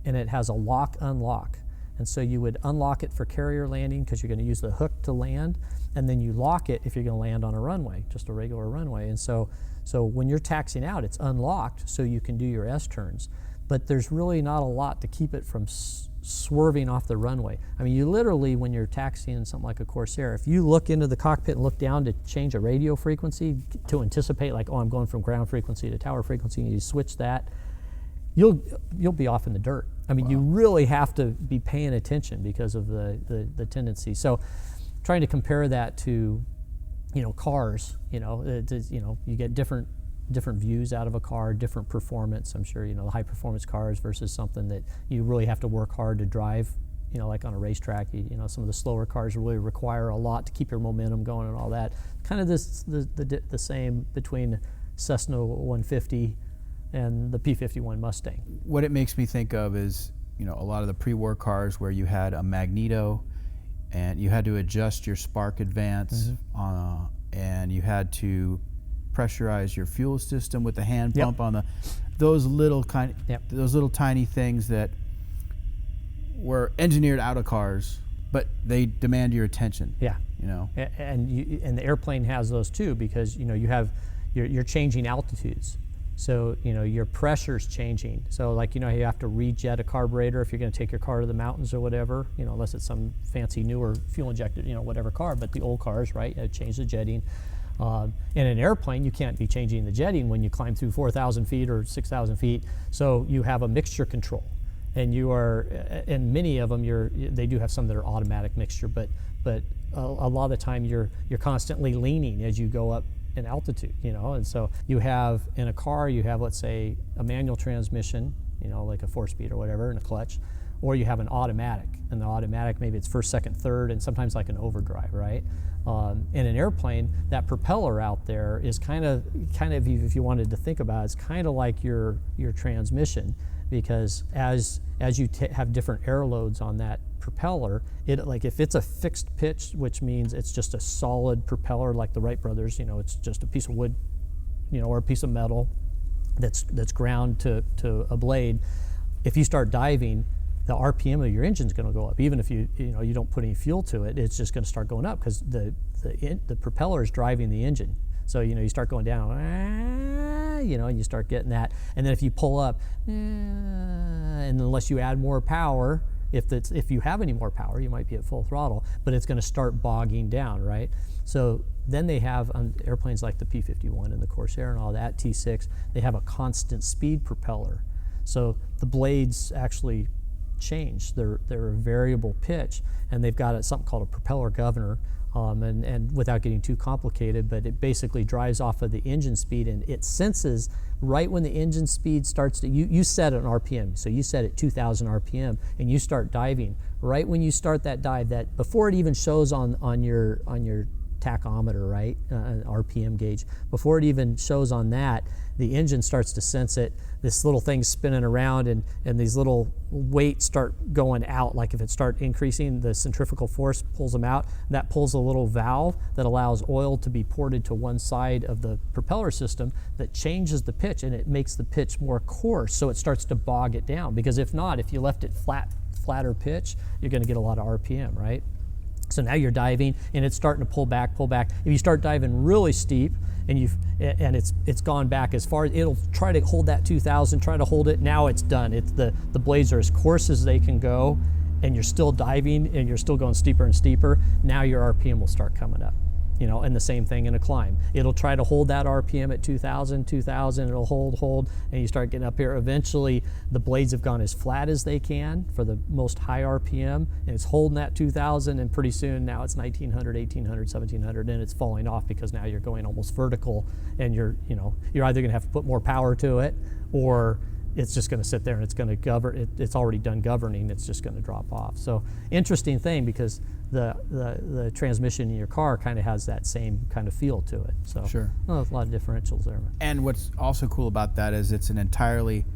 and it has a lock-unlock. And so you would unlock it for carrier landing because you're going to use the hook to land, and then you lock it if you're going to land on a runway, just a regular runway. And so when you're taxiing out, it's unlocked so you can do your S-turns. But there's really not a lot to keep it from swerving off the runway. I mean, you literally, when you're taxiing something like a Corsair, if you look into the cockpit and look down to change a radio frequency to anticipate, like, oh, I'm going from ground frequency to tower frequency, and you switch that, you'll be off in the dirt. I mean, you really have to be paying attention because of the tendency. So, trying to compare that to, cars. You get different views out of a car, different performance. I'm sure the high performance cars versus something that you really have to work hard to drive. Like on a racetrack, some of the slower cars really require a lot to keep your momentum going and all that. Kind of the same between Cessna 150 and the P-51 Mustang. What it makes me think of is, a lot of the pre-war cars where you had a magneto, and you had to adjust your spark advance, and you had to pressurize your fuel system with the hand pump on those little tiny things that were engineered out of cars but they demand your attention. Yeah. You know. And the airplane has those too, because you're changing altitudes. So your pressure's changing. So like you have to rejet a carburetor if you're going to take your car to the mountains or whatever. Unless it's some fancy newer fuel injected whatever car. But the old cars, right, change the jetting. In an airplane, you can't be changing the jetting when you climb through 4,000 feet or 6,000 feet. So you have a mixture control, and you are, in many of them, they do have some that are automatic mixture, but a lot of the time you're constantly leaning as you go up in altitude, and so you have in a car, you have, let's say, a manual transmission, like a 4-speed or whatever, and a clutch, or you have an automatic, and the automatic, maybe it's first, second, third, and sometimes like an overdrive, right? In an airplane, that propeller out there is kind of if you wanted to think about it, it's kind of like your transmission, because as you have different air loads on that propeller, like if it's a fixed pitch, which means it's just a solid propeller like the Wright brothers, it's just a piece of wood, or a piece of metal that's ground to a blade. If you start diving, the RPM of your engine's going to go up. Even if you don't put any fuel to it, it's just going to start going up, because the propeller is driving the engine. So you start going down, and you start getting that. And then if you pull up, and unless you add more power, if you have any more power, you might be at full throttle, but it's going to start bogging down, right? So then they have on airplanes like the P-51 and the Corsair and all that, T6, they have a constant speed propeller. So the blades actually change. They're a variable pitch, and they've got something called a propeller governor, and without getting too complicated, but it basically drives off of the engine speed, and it senses right when the engine speed starts to, you set an RPM, so you set it 2,000 RPM, and you start diving. Right when you start that dive, that before it even shows on your tachometer, right, RPM gauge, before it even shows on that, the engine starts to sense it. This little thing's spinning around, and these little weights start going out. Like if it starts increasing, the centrifugal force pulls them out. That pulls a little valve that allows oil to be ported to one side of the propeller system that changes the pitch, and it makes the pitch more coarse, so it starts to bog it down. Because if not, if you left it flatter pitch, you're going to get a lot of RPM, right? So now you're diving, and it's starting to pull back. If you start diving really steep, and it's gone back as far, it'll try to hold that 2,000, try to hold it. Now it's done. It's the blades are as coarse as they can go, and you're still diving, and you're still going steeper and steeper. Now your RPM will start coming up. And the same thing in a climb. It'll try to hold that RPM at 2,000, it'll hold, and you start getting up here. Eventually, the blades have gone as flat as they can for the most high RPM, and it's holding that 2,000, and pretty soon now it's 1,900, 1,800, 1,700, and it's falling off, because now you're going almost vertical, and you're either gonna have to put more power to it, or it's just going to sit there and it's going to govern. It's already done governing. It's just going to drop off. So interesting thing, because the transmission in your car kind of has that same kind of feel to it. So sure, a lot of differentials there. And what's also cool about that is it's an entirely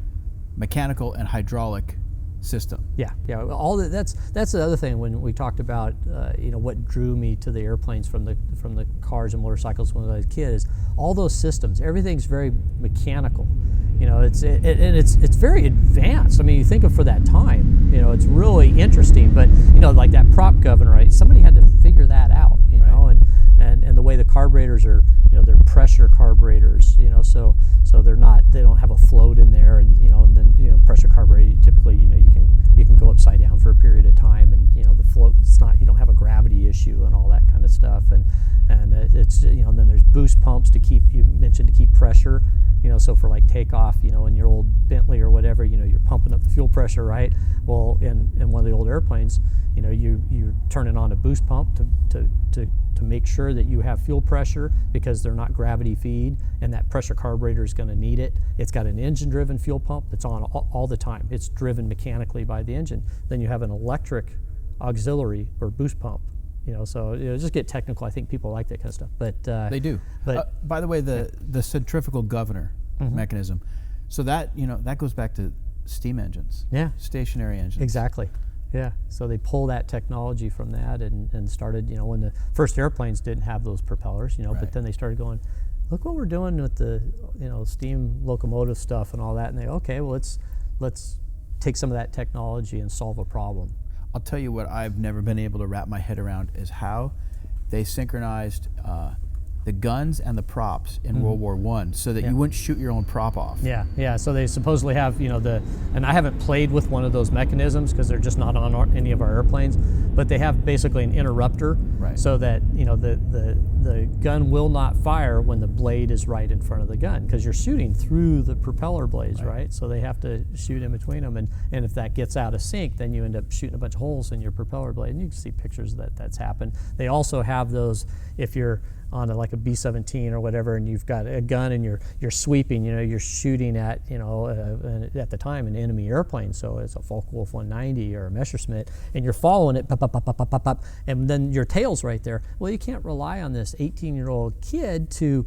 mechanical and hydraulic system. Yeah. All that's the other thing when we talked about what drew me to the airplanes from the cars and motorcycles when I was a kid is all those systems. Everything's very mechanical. It's very advanced. I mean, you think of for that time, it's really interesting. But like that prop governor, right? Somebody had to figure that out, right. and the way the carburetors are, they're pressure carburetors, so they don't have a float in there, and then pressure carburetor typically, you can go upside down for a period of time, and the float, you don't have a gravity issue and all that kind of stuff, and it's and then there's boost pumps to keep pressure, so for like takeoff, in your old Bentley or whatever, you're pumping up the fuel pressure, right? Well, in one of the old airplanes, you're turning on a boost pump to make sure that you have fuel pressure, because they're not gravity feed, and that pressure carburetor is going to need it. It's got an engine-driven fuel pump that's on all the time. It's driven mechanically by the engine. Then you have an electric auxiliary or boost pump. So just get technical. I think people like that kind of stuff. But they do. But by the way, the centrifugal governor mechanism. So that that goes back to steam engines. Yeah. Stationary engines. Exactly. Yeah, so they pull that technology from that and started, when the first airplanes didn't have those propellers, right. But then they started going, look what we're doing with the, steam locomotive stuff and all that, and they, okay, well, let's take some of that technology and solve a problem. I'll tell you what I've never been able to wrap my head around is how they synchronized the guns and the props in World War I so that you wouldn't shoot your own prop off. Yeah, yeah. So they supposedly have, and I haven't played with one of those mechanisms because they're just not on any of our airplanes, but they have basically an interrupter, Right. so that the gun will not fire when the blade is right in front of the gun, because you're shooting through the propeller blades, right? So they have to shoot in between them, and if that gets out of sync, then you end up shooting a bunch of holes in your propeller blade, and you can see pictures that's happened. They also have those if you're on like a B-17 or whatever, and you've got a gun and you're sweeping, you're shooting at, at the time an enemy airplane, so it's a Focke-Wulf 190 or a Messerschmitt, and you're following it, pop, pop, pop, pop, pop, pop, and then your tail's right there. Well, you can't rely on this 18-year-old kid to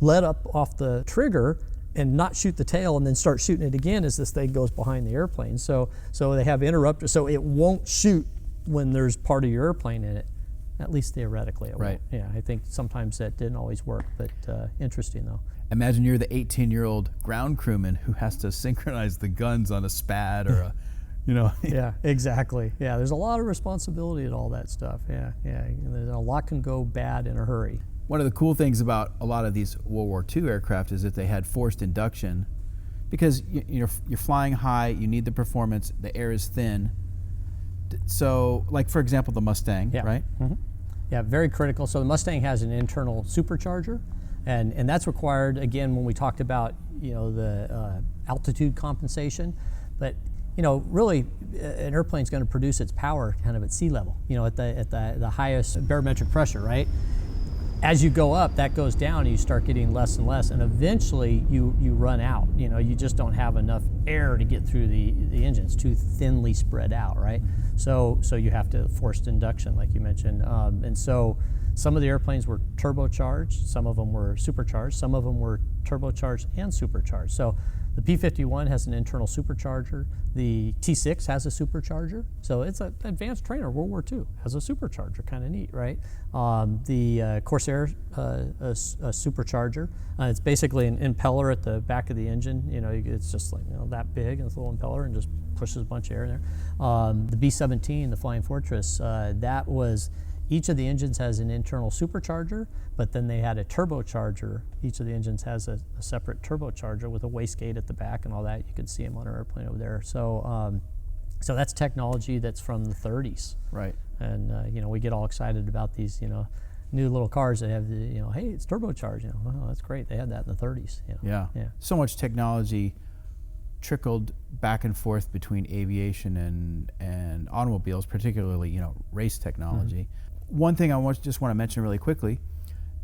let up off the trigger and not shoot the tail and then start shooting it again as this thing goes behind the airplane. So they have interrupters, so it won't shoot when there's part of your airplane in it. At least theoretically it Right. won't. Yeah, I think sometimes that didn't always work, but interesting though. Imagine you're the 18-year-old ground crewman who has to synchronize the guns on a SPAD or a, Yeah, exactly. Yeah, there's a lot of responsibility in all that stuff. Yeah. And a lot can go bad in a hurry. One of the cool things about a lot of these World War II aircraft is that they had forced induction because you're flying high, you need the performance, the air is thin. So, like for example, the Mustang, Yeah. right? Mm-hmm. Yeah, very critical. So the Mustang has an internal supercharger, and that's required again when we talked about the altitude compensation. But really, an airplane's going to produce its power kind of at sea level. At the highest barometric pressure, right? As you go up, that goes down, and you start getting less and less, and eventually you run out. You just don't have enough air to get through the engine. It's too thinly spread out, right? So you have to forced induction, like you mentioned, and so some of the airplanes were turbocharged, some of them were supercharged, some of them were turbocharged and supercharged. So the P-51 has an internal supercharger. The T-6 has a supercharger. So it's an advanced trainer. World War II has a supercharger, kind of neat, right? The Corsair a supercharger. It's basically an impeller at the back of the engine. It's just like that big, and it's a little impeller, and just pushes a bunch of air in there. The B-17, the Flying Fortress, that was. Each of the engines has an internal supercharger, but then they had a turbocharger. Each of the engines has a separate turbocharger with a wastegate at the back and all that. You can see them on our airplane over there. So that's technology that's from the 30s. Right. And we get all excited about these, new little cars that have the, hey, it's turbocharged. Well, that's great. They had that in the 30s. Yeah. Yeah. So much technology trickled back and forth between aviation and automobiles, particularly race technology. Mm-hmm. One thing I just want to mention really quickly,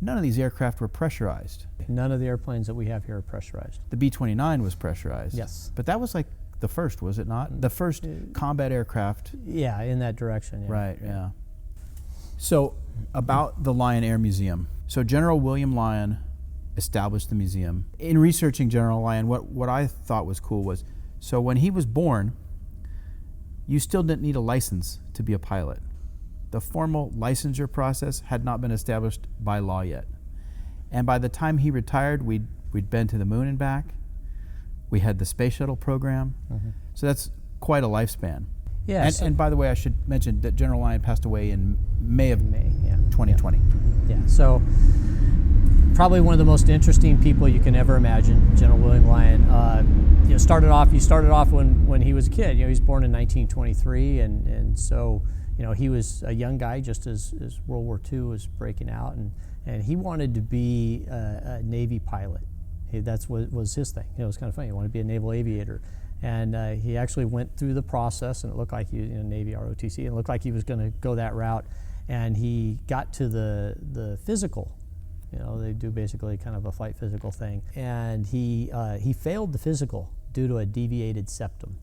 none of these aircraft were pressurized. None of the airplanes that we have here are pressurized. The B-29 was pressurized. Yes. But that was like the first, was it not? The first combat aircraft. Yeah, in that direction. Yeah. Right, yeah. So about the Lyon Air Museum. So General William Lyon established the museum. In researching General Lyon, what I thought was cool was, so when he was born, you still didn't need a license to be a pilot. The formal licensure process had not been established by law yet. And by the time he retired, we'd been to the moon and back. We had the space shuttle program. Mm-hmm. So that's quite a lifespan. Yeah. And by the way, I should mention that General Lyon passed away in May 2020. Yeah. So probably one of the most interesting people you can ever imagine, General William Lyon. You started off when he was a kid. He was born in 1923, and so he was a young guy just as World War II was breaking out, and he wanted to be a Navy pilot. That's what was his thing. It was kind of funny. He wanted to be a naval aviator. And he actually went through the process, and it looked like he, Navy ROTC, and it looked like he was going to go that route. And he got to the physical. They do basically kind of a flight physical thing. And he failed the physical due to a deviated septum.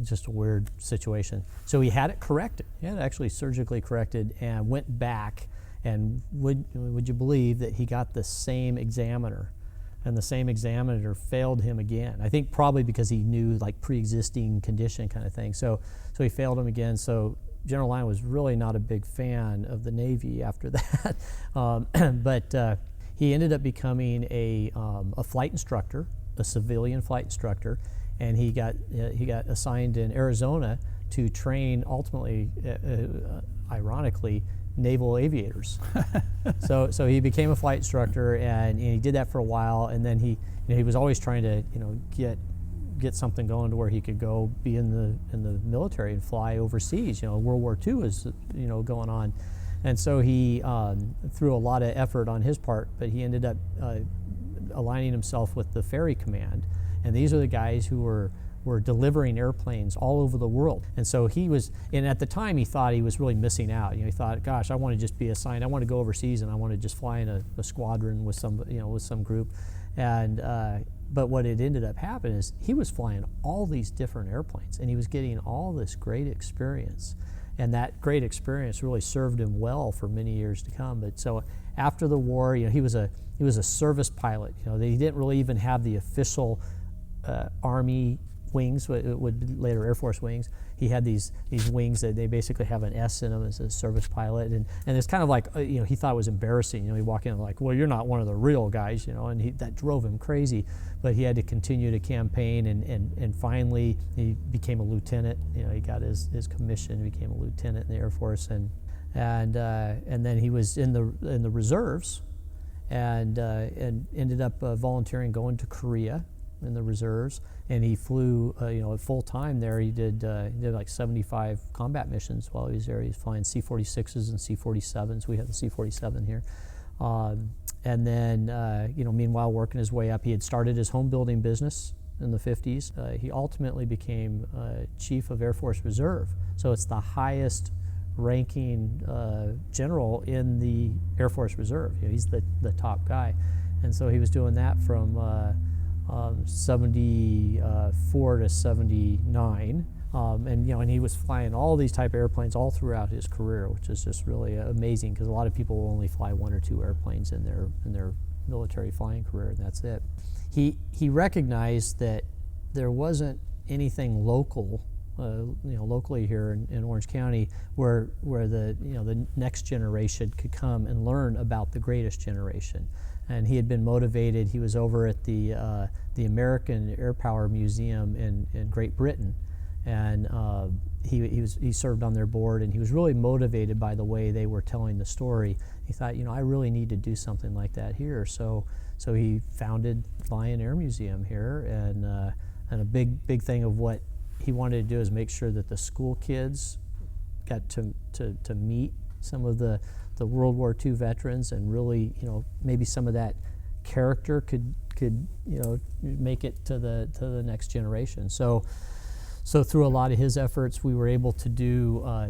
Just a weird situation. So he had it corrected. He had it actually surgically corrected and went back. And would you believe that he got the same examiner? And the same examiner failed him again. I think probably because he knew like pre-existing condition kind of thing. So he failed him again. So General Lyon was really not a big fan of the Navy after that. But he ended up becoming a flight instructor, a civilian flight instructor, and he got assigned in Arizona to train ultimately, ironically, naval aviators. So he became a flight instructor, and he did that for a while, and then he was always trying to get something going to where he could go be in the military and fly overseas. World War II is going on, and so he threw a lot of effort on his part, but he ended up aligning himself with the Ferry Command, and these are the guys who were delivering airplanes all over the world. And so and at the time he thought he was really missing out. He thought, gosh, I want to just be assigned, I want to go overseas and I want to just fly in a squadron with some group. And but what had ended up happening is he was flying all these different airplanes and he was getting all this great experience. And that great experience really served him well for many years to come. But so after the war, he was a service pilot. He didn't really even have the official Army wings, it would be later Air Force wings. He had these wings that they basically have an S in them as a service pilot, and it's kind of like he thought it was embarrassing. He walked in like, well, you're not one of the real guys, and that drove him crazy. But he had to continue to campaign, and finally he became a lieutenant. He got his commission, became a lieutenant in the Air Force, and then he was in the reserves, and ended up volunteering going to Korea in the reserves, and he flew full time there. He did like 75 combat missions while he was there. He was flying C-46s and C-47s. We have the C-47 here, and then meanwhile working his way up. He had started his home building business in the 50s. He ultimately became Chief of Air Force Reserve, so it's the highest ranking general in the Air Force Reserve. He's the top guy, and so he was doing that from 74 to 79, and he was flying all these type of airplanes all throughout his career, which is just really amazing because a lot of people will only fly one or two airplanes in their military flying career, and that's it. He recognized that there wasn't anything local, locally here in Orange County, where the next generation could come and learn about the greatest generation. And he had been motivated. He was over at the American Air Power Museum in Great Britain, and he served on their board, and he was really motivated by the way they were telling the story. He thought, I really need to do something like that here. So he founded Lion Air Museum here, and a big thing of what he wanted to do is make sure that the school kids got to meet some of the World War II veterans, and really, maybe some of that character could make it to the next generation. So through a lot of his efforts, we were able to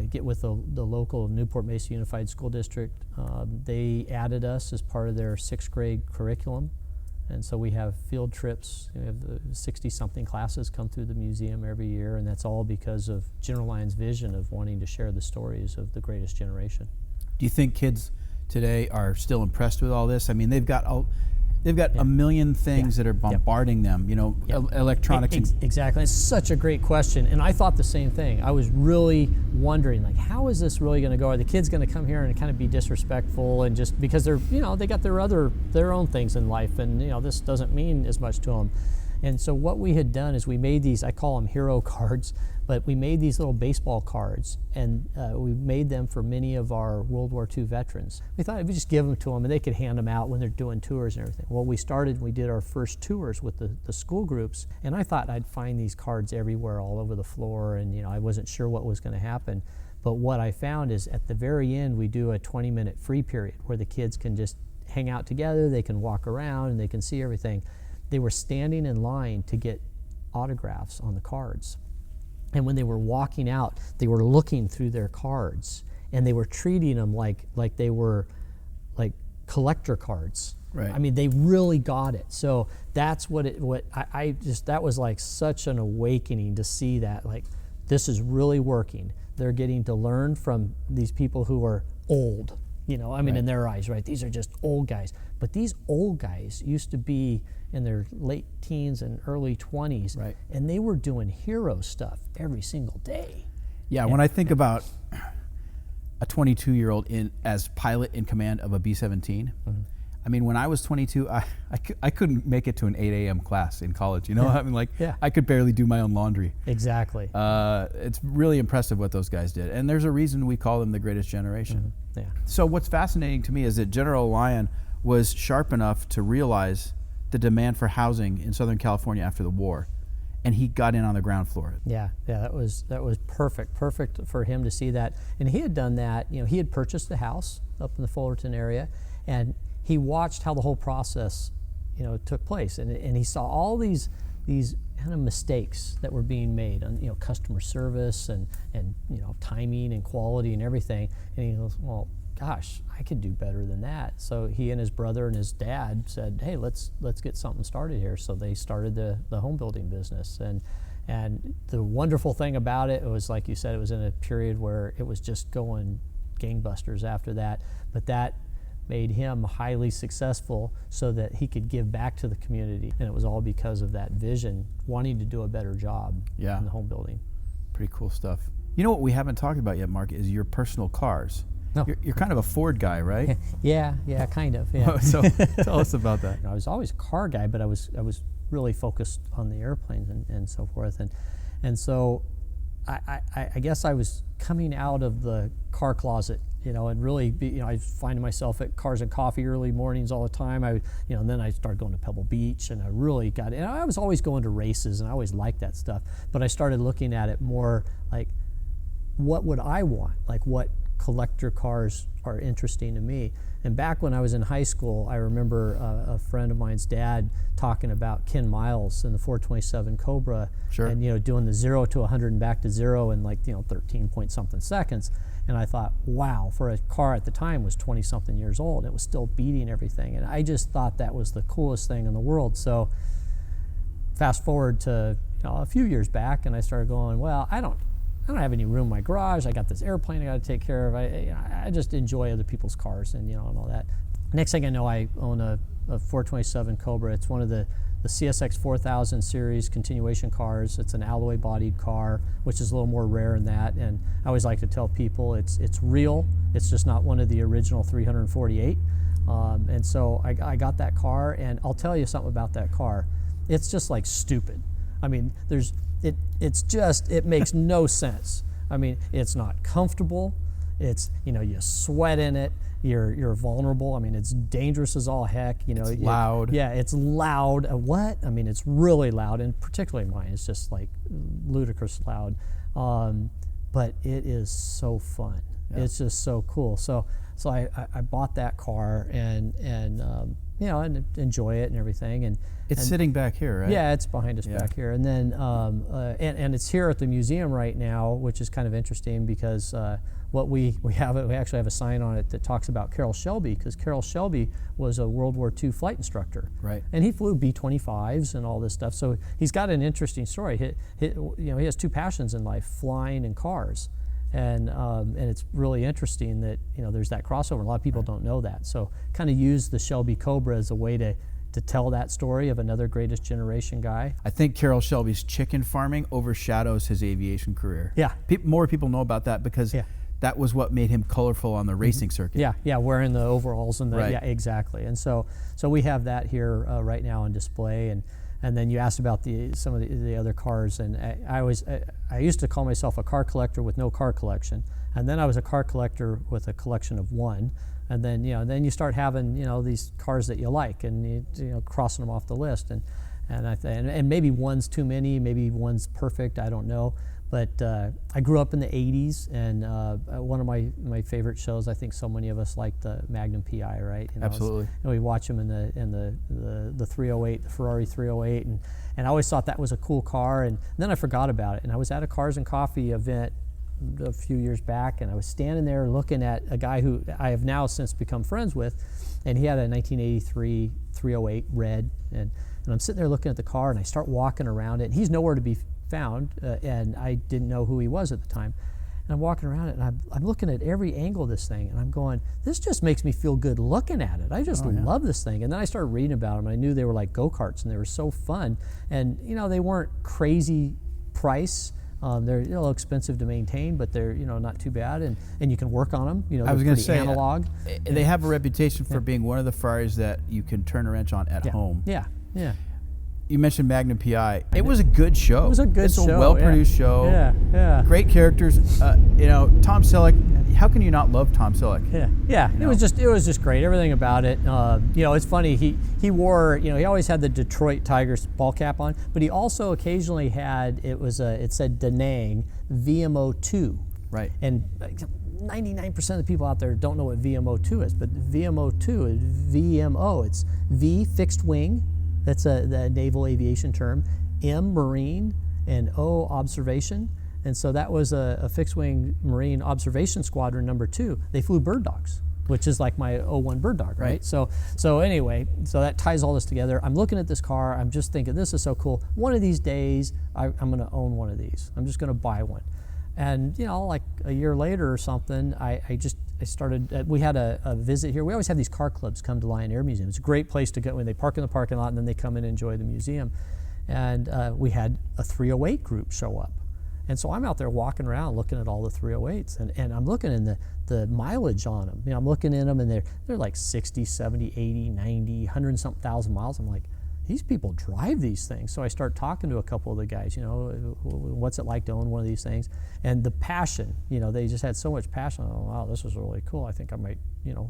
get with the local Newport Mesa Unified School District. They added us as part of their 6th grade curriculum, and so we have field trips. We have the 60-something classes come through the museum every year, and that's all because of General Lyon's vision of wanting to share the stories of the greatest generation. Do you think kids today are still impressed with all this? I mean, they've got a million things that are bombarding them, electronics. Exactly. It's such a great question. And I thought the same thing. I was really wondering, like, how is this really going to go? Are the kids going to come here and kind of be disrespectful, and just because they're, they got their own things in life, and, this doesn't mean as much to them. And so what we had done is we made these, I call them hero cards, but we made these little baseball cards, and we made them for many of our World War II veterans. We thought if we just give them to them and they could hand them out when they're doing tours and everything. Well, we did our first tours with the school groups, and I thought I'd find these cards everywhere, all over the floor, and I wasn't sure what was going to happen. But what I found is at the very end, we do a 20-minute free period where the kids can just hang out together, they can walk around, and they can see everything. They were standing in line to get autographs on the cards. And when they were walking out, they were looking through their cards, and they were treating them like they were like collector cards. Right. I mean, they really got it. So that's that was like such an awakening to see that, like, this is really working. They're getting to learn from these people who are old, right. In their eyes, right? These are just old guys. But these old guys used to be in their late teens and early 20s, right. And they were doing hero stuff every single day. Yeah, when I think about a 22-year-old as pilot in command of a B-17, I mean, when I was 22, I couldn't make it to an 8 a.m. class in college. You know, I mean, like, I could barely do my own laundry. Exactly. It's really impressive what those guys did. And there's a reason we call them the greatest generation. Yeah. So what's fascinating to me is that General Lyon was sharp enough to realize the demand for housing in Southern California after the war, and he got in on the ground floor. Yeah, that was perfect for him to see that. And he had done that. You know, he had purchased a house up in the Fullerton area, and he watched how the whole process, you know, took place, and he saw all these kind of mistakes that were being made on, you know, customer service and you know, timing and quality and everything. And he goes, well, gosh, I could do better than that. So he and his brother and his dad said, hey, let's get something started here. So they started the home building business. And the wonderful thing about it was, like you said, it was in a period where it was just going gangbusters after that. But that made him highly successful so that he could give back to the community. And it was all because of that vision, wanting to do a better job in the home building. Pretty cool stuff. You know what we haven't talked about yet, Mark, is your personal cars. No. You're kind of a Ford guy, right? Yeah, kind of. Yeah. So tell us about that. I was always a car guy, but I was really focused on the airplanes and so forth. And so I guess I was coming out of the car closet, you know, and really, I was finding myself at Cars and Coffee early mornings all the time. And then I started going to Pebble Beach, and I really got it. And I was always going to races, and I always liked that stuff. But I started looking at it more like, what would I want? Like, what collector cars are interesting to me. And back when I was in high school, I remember a friend of mine's dad talking about Ken Miles and the 427 Cobra, and doing the 0 to 100 and back to 0 in 13 point something seconds. And I thought, wow, for a car at the time was 20 something years old, it was still beating everything. And I just thought that was the coolest thing in the world. So fast forward to a few years back, and I started going, well, I don't have any room in my garage. I got this airplane I got to take care of. I just enjoy other people's cars and all that. Next thing I know, I own a 427 Cobra. It's one of the CSX 4000 series continuation cars. It's an alloy bodied car, which is a little more rare than that. And I always like to tell people it's real. It's just not one of the original 348. And so I got that car, and I'll tell you something about that car. It's just like stupid. I mean, it makes no sense. I mean, it's not comfortable. It's, you sweat in it. You're vulnerable. I mean, it's dangerous as all heck. It's loud. Yeah, it's loud. What? I mean, it's really loud, and particularly mine. It's just like ludicrous loud. But it is so fun. Yeah. It's just so cool. So I bought that car and enjoy it and everything. And it's sitting back here, right? Yeah, it's behind us back here. And then and it's here at the museum right now, which is kind of interesting because we actually have a sign on it that talks about Carroll Shelby, because Carroll Shelby was a World War II flight instructor. Right. And he flew B-25s and all this stuff. So he's got an interesting story. He has two passions in life: flying and cars. And it's really interesting that there's that crossover. A lot of people don't know that. So kind of use the Shelby Cobra as a way to tell that story of another greatest generation guy. I think Carroll Shelby's chicken farming overshadows his aviation career. Yeah. More people know about that because that was what made him colorful on the racing circuit. Yeah, wearing the overalls and right. Yeah, exactly. And so we have that here right now on display. And then you asked about some of the other cars, and I used to call myself a car collector with no car collection, and then I was a car collector with a collection of one, and then then you start having these cars that you like, and you crossing them off the list, and maybe one's too many, maybe one's perfect, I don't know. But I grew up in the 80s, and one of my favorite shows, I think so many of us like the Magnum PI, right? Absolutely. We watch them in the 308, the Ferrari 308, and I always thought that was a cool car, and then I forgot about it. And I was at a Cars and Coffee event a few years back, and I was standing there looking at a guy who I have now since become friends with, and he had a 1983 308 red, and I'm sitting there looking at the car, and I start walking around it, and he's nowhere to be found, and I didn't know who he was at the time. And I'm walking around it, and I'm looking at every angle of this thing, and I'm going, this just makes me feel good looking at it. I just love this thing. And then I started reading about them, and I knew they were like go-karts, and they were so fun. And they weren't crazy price, They're a little expensive to maintain, but they're not too bad, and you can work on them. I was going to say analog. They have a reputation for being one of the Ferraris that you can turn a wrench on at home. Yeah. You mentioned Magnum PI. It was a good show. It was a good show. It's a well-produced show. Yeah. Great characters. Tom Selleck. How can you not love Tom Selleck? Yeah. It was just great. Everything about it. It's funny. He wore. He always had the Detroit Tigers ball cap on, but he also occasionally had. It said Da Nang VMO2. Right. And 99% of the people out there don't know what VMO2 is, but VMO2 is VMO. It's V fixed wing. That's the naval aviation term. M Marine and O observation. And so that was a fixed wing Marine observation squadron number 2. They flew bird dogs, which is like my O1 bird dog, right? So anyway, so that ties all this together. I'm looking at this car. I'm just thinking, this is so cool. One of these days, I'm going to own one of these. I'm just going to buy one. And like a year later or something, I started. We had a visit here. We always have these car clubs come to Lion Air Museum. It's a great place to go when they park in the parking lot, and then they come in and enjoy the museum. And we had a 308 group show up, and so I'm out there walking around looking at all the 308s, and I'm looking in the mileage on them. I'm looking in them, and they're like 60, 70, 80, 90, 100 and something thousand miles. I'm like, these people drive these things. So I start talking to a couple of the guys, what's it like to own one of these things? And the passion, they just had so much passion. Oh, wow, this is really cool. I think I might,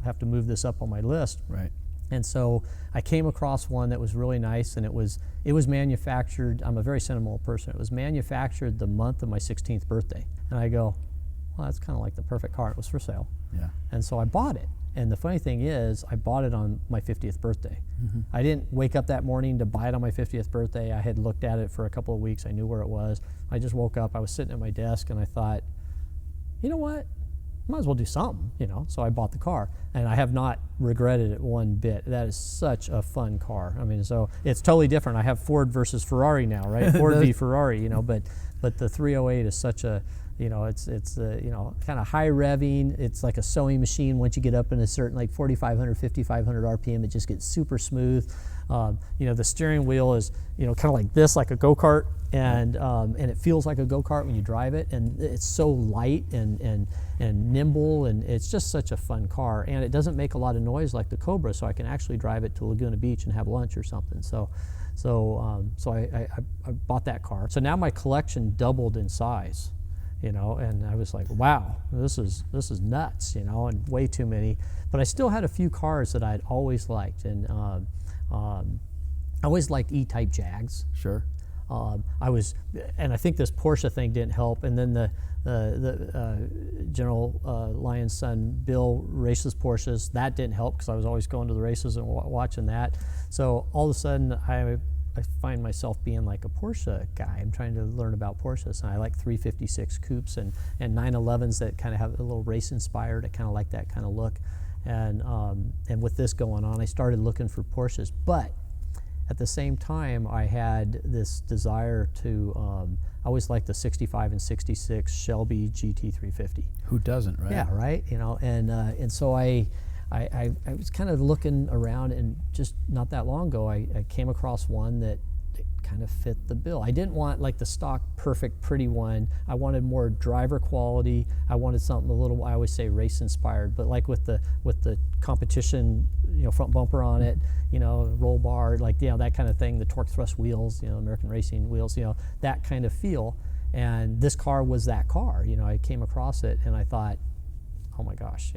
have to move this up on my list. Right. And so I came across one that was really nice, and it was manufactured. I'm a very sentimental person. It was manufactured the month of my 16th birthday. And I go, well, that's kind of like the perfect car. It was for sale. Yeah. And so I bought it. And the funny thing is, I bought it on my 50th birthday. Mm-hmm. I didn't wake up that morning to buy it on my 50th birthday. I had looked at it for a couple of weeks. I knew where it was. I just woke up. I was sitting at my desk, and I thought, you know what? Might as well do something, So I bought the car, and I have not regretted it one bit. That is such a fun car. I mean, so it's totally different. I have Ford versus Ferrari now, right? Ford v Ferrari, but the 308 is such a it's kind of high revving. It's like a sewing machine. Once you get up in a certain 4,500, 5,500 RPM, it just gets super smooth. The steering wheel is kind of like this, like a go-kart, and it feels like a go-kart when you drive it. And it's so light and nimble, and it's just such a fun car. And it doesn't make a lot of noise like the Cobra, so I can actually drive it to Laguna Beach and have lunch or something. So I bought that car. So now my collection doubled in size. And I was like, wow, this is nuts, and way too many. But I still had a few cars that I'd always liked, and I always liked E-type Jags. Sure. And I think this Porsche thing didn't help. And then the General Lion's son Bill races Porsches. That didn't help because I was always going to the races and watching that. So all of a sudden I find myself being like a Porsche guy. I'm trying to learn about Porsches, and I like 356 coupes and 911s that kind of have a little race inspired. I kind of like that kind of look, and with this going on, I started looking for Porsches. But at the same time, I had this desire to. I always liked the 65 and 66 Shelby GT350. Who doesn't, right? Yeah, right. And so I was kind of looking around, and just not that long ago, I came across one that kind of fit the bill. I didn't want like the stock perfect pretty one. I wanted more driver quality. I wanted something a little, I always say race inspired, but like with the competition, front bumper on it, roll bar, that kind of thing, the torque thrust wheels, American racing wheels, that kind of feel. And this car was that car. I came across it and I thought, oh my gosh,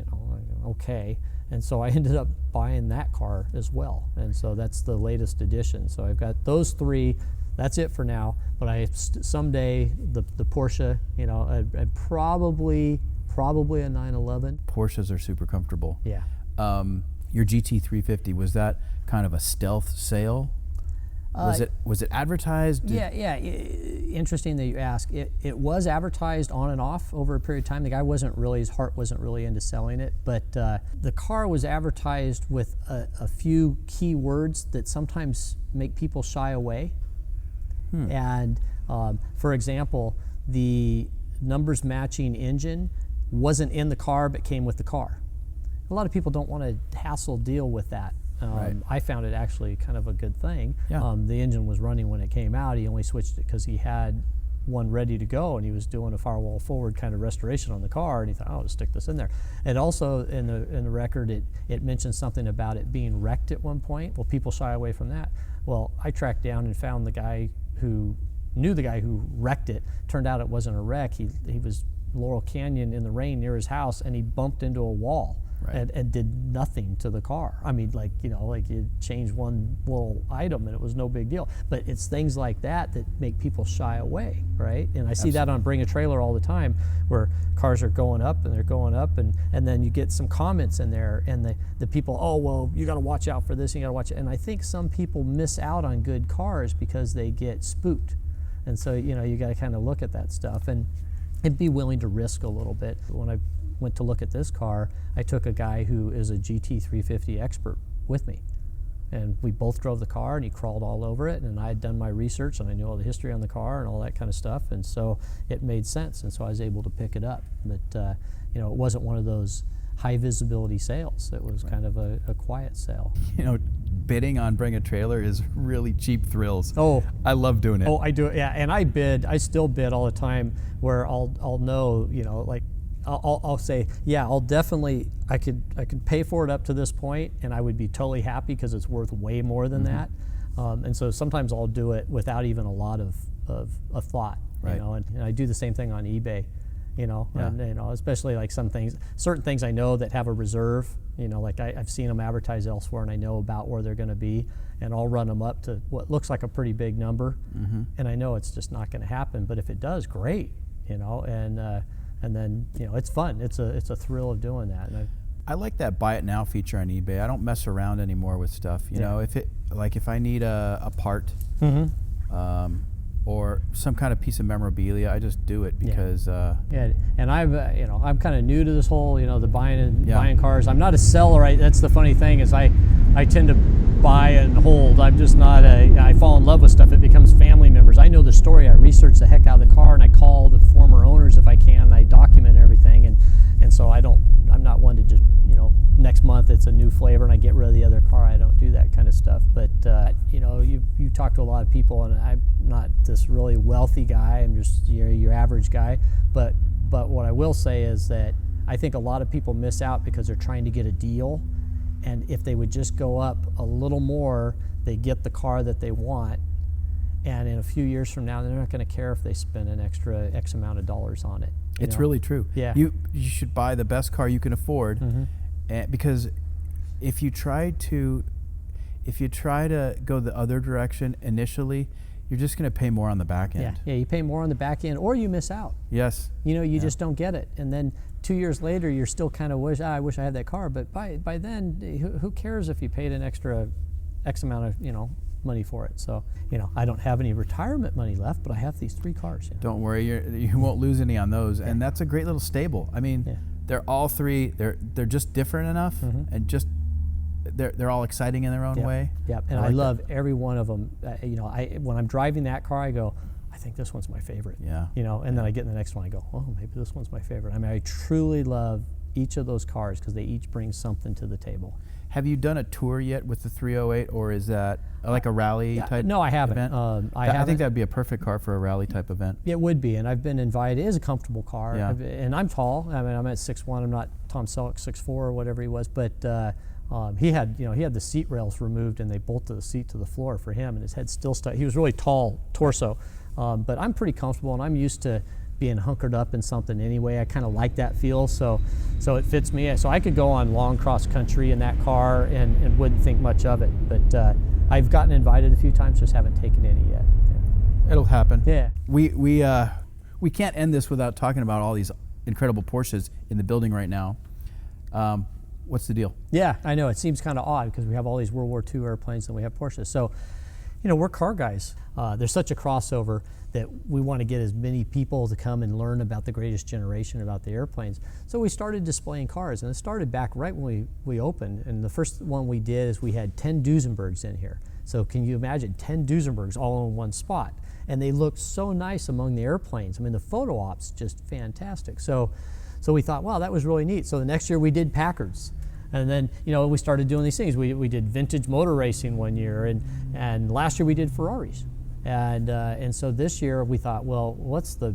okay. And so I ended up buying that car as well. And so that's the latest edition. So I've got those three. That's it for now. But someday the Porsche, I'd probably a 911. Porsches are super comfortable. Yeah. Your GT350, was that kind of a stealth sale? Was it advertised? Yeah. Interesting that you ask. It was advertised on and off over a period of time. The guy his heart wasn't really into selling it, but the car was advertised with a few key words that sometimes make people shy away. And for example, the numbers matching engine wasn't in the car but came with the car. A lot of people don't want to hassle deal with that. Right. I found it actually kind of a good thing. Yeah. The engine was running when it came out. He only switched it because he had one ready to go, and he was doing a firewall forward kind of restoration on the car, and he thought, oh, I'll just stick this in there. And also in the record, it mentions something about it being wrecked at one point. Well, people shy away from that. Well, I tracked down and found the guy who knew the guy who wrecked it. Turned out it wasn't a wreck. He was Laurel Canyon in the rain near his house, and he bumped into a wall. Right. And did nothing to the car. I mean, like you change one little item and it was no big deal. But it's things like that that make people shy away, right? And I see that on Bring a Trailer all the time, where cars are going up and they're going up, and then you get some comments in there, and the people, oh, well, you got to watch out for this, you got to watch it. And I think some people miss out on good cars because they get spooked. And so, you got to kind of look at that stuff and be willing to risk a little bit. When I went to look at this car, I took a guy who is a GT350 expert with me. And we both drove the car, and he crawled all over it, and I had done my research, and I knew all the history on the car and all that kind of stuff, and so it made sense, and so I was able to pick it up. But it wasn't one of those high visibility sales. It was kind of a quiet sale. Bidding on Bring a Trailer is really cheap thrills. Oh, I love doing it. Oh, I do it, yeah. And I still bid all the time, where I'll know, like, I'll say, yeah, I'll definitely, I could pay for it up to this point, and I would be totally happy because it's worth way more than that. And so sometimes I'll do it without even a lot of thought, right. And I do the same thing on eBay, Yeah. and especially like certain things I know that have a reserve, like I've seen them advertised elsewhere, and I know about where they're going to be, and I'll run them up to what looks like a pretty big number, and I know it's just not going to happen. But if it does, great, and then it's fun. It's a thrill of doing that. And I like that buy it now feature on eBay. I don't mess around anymore with stuff. If I need a part, or some kind of piece of memorabilia, I just do it because. And I'm kind of new to this whole the buying cars. I'm not a seller. That's the funny thing is I tend to buy and hold. I'm just not I fall in love with stuff. It becomes family members. I know the story. I research the heck out of the car, and I call the former owners if I can. And I document everything, and so I'm not one to just next month it's a new flavor and I get rid of the other car. I don't do that kind of stuff. But you talk to a lot of people, and I'm not this really wealthy guy. I'm just your average guy. But what I will say is that I think a lot of people miss out because they're trying to get a deal, and if they would just go up a little more, they get the car that they want. And in a few years from now, they're not going to care if they spend an extra X amount of dollars on it. It's really true. Yeah. You should buy the best car you can afford, because if you try to go the other direction initially, you're just going to pay more on the back end. Yeah, you pay more on the back end, or you miss out. Yes. You just don't get it, and then 2 years later, you're still kind of I wish I had that car. But by then, who cares if you paid an extra X amount of money for it? So I don't have any retirement money left, but I have these 3 cars. Don't worry, you won't lose any on those, and that's a great little stable. I mean, they're all 3. They're just different enough, and just they're all exciting in their own way. Yeah, and I love every one of them. When I'm driving that car, I go, I think this one's my favorite. Yeah. And then I get in the next one, I go, oh, maybe this one's my favorite. I mean, I truly love each of those cars because they each bring something to the table. Have you done a tour yet with the 308, or is that like a rally type? No, I haven't. Event? I think that'd be a perfect car for a rally type event. It would be, and I've been invited. It is a comfortable car, Yeah. and I'm tall. I mean, I'm at 6'1". I'm not Tom Selleck 6'4" or whatever he was, but he had the seat rails removed, and they bolted the seat to the floor for him, and his head still stuck. He was really tall torso, but I'm pretty comfortable, and I'm used to being hunkered up in something anyway. I kind of like that feel, so it fits me. So I could go on long cross country in that car and wouldn't think much of it. But I've gotten invited a few times, just haven't taken any yet. It'll happen. Yeah. We can't end this without talking about all these incredible Porsches in the building right now. What's the deal? Yeah, I know. It seems kind of odd because we have all these World War II airplanes and we have Porsches. So, we're car guys. There's such a crossover that we want to get as many people to come and learn about the greatest generation, about the airplanes. So we started displaying cars, and it started back right when we opened. And the first one we did is we had 10 Duesenbergs in here. So can you imagine 10 Duesenbergs all in one spot? And they looked so nice among the airplanes. I mean, the photo ops just fantastic. So we thought, wow, that was really neat. So the next year we did Packards. And then, we started doing these things. We did vintage motor racing one year, and last year we did Ferraris. And so this year we thought, well, what's the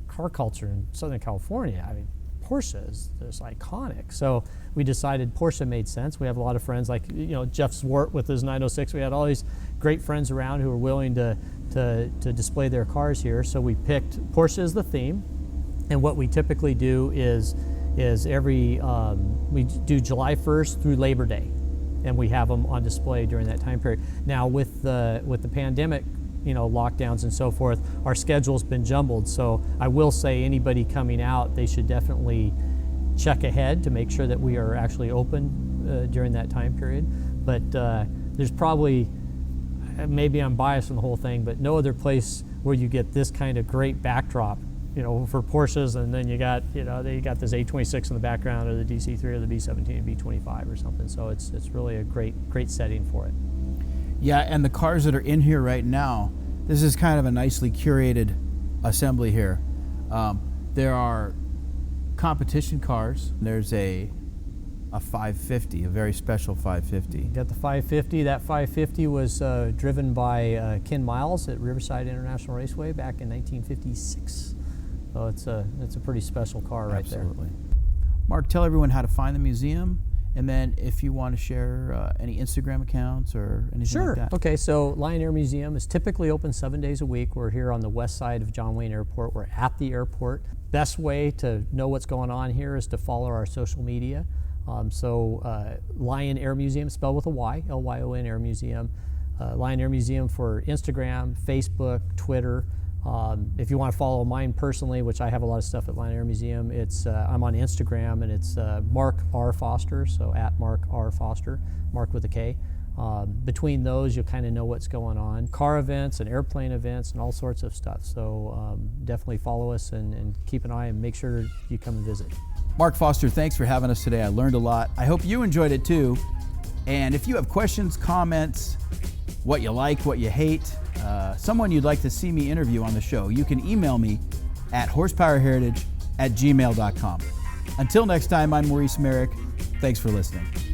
car culture in Southern California? I mean, Porsche is just iconic. So we decided Porsche made sense. We have a lot of friends like Jeff Zwart with his 906. We had all these great friends around who were willing to display their cars here. So we picked Porsche as the theme. And what we typically do is we do July 1st through Labor Day, and we have them on display during that time period. Now with the pandemic, lockdowns and so forth, our schedule's been jumbled. So I will say anybody coming out, they should definitely check ahead to make sure that we are actually open during that time period. But there's probably, maybe I'm biased on the whole thing, but no other place where you get this kind of great backdrop, for Porsches, and then you got this A26 in the background, or the DC3 or the B17, B25 or something. So it's really a great setting for it. Yeah, and the cars that are in here right now, this is kind of a nicely curated assembly here. There are competition cars. There's a 550, a very special 550. You got the 550. That 550 was driven by Ken Miles at Riverside International Raceway back in 1956. So it's a pretty special car right there. Absolutely. Mark, tell everyone how to find the museum, and then if you want to share any Instagram accounts or anything like that. Sure. Okay, so Lion Air Museum is typically open 7 days a week. We're here on the west side of John Wayne Airport. We're at the airport. Best way to know what's going on here is to follow our social media. Lion Air Museum, spelled with a Y, Lyon Air Museum. Lion Air Museum for Instagram, Facebook, Twitter. If you want to follow mine personally, which I have a lot of stuff at Lion Air Museum, I'm on Instagram, and it's Mark R. Foster, so at Mark R. Foster, Mark with a K. Between those, you'll kind of know what's going on. Car events and airplane events and all sorts of stuff. So definitely follow us and keep an eye and make sure you come and visit. Mark Foster, thanks for having us today. I learned a lot. I hope you enjoyed it too. And if you have questions, comments, what you like, what you hate, someone you'd like to see me interview on the show, you can email me at horsepowerheritage@gmail.com. Until next time, I'm Maurice Merrick. Thanks for listening.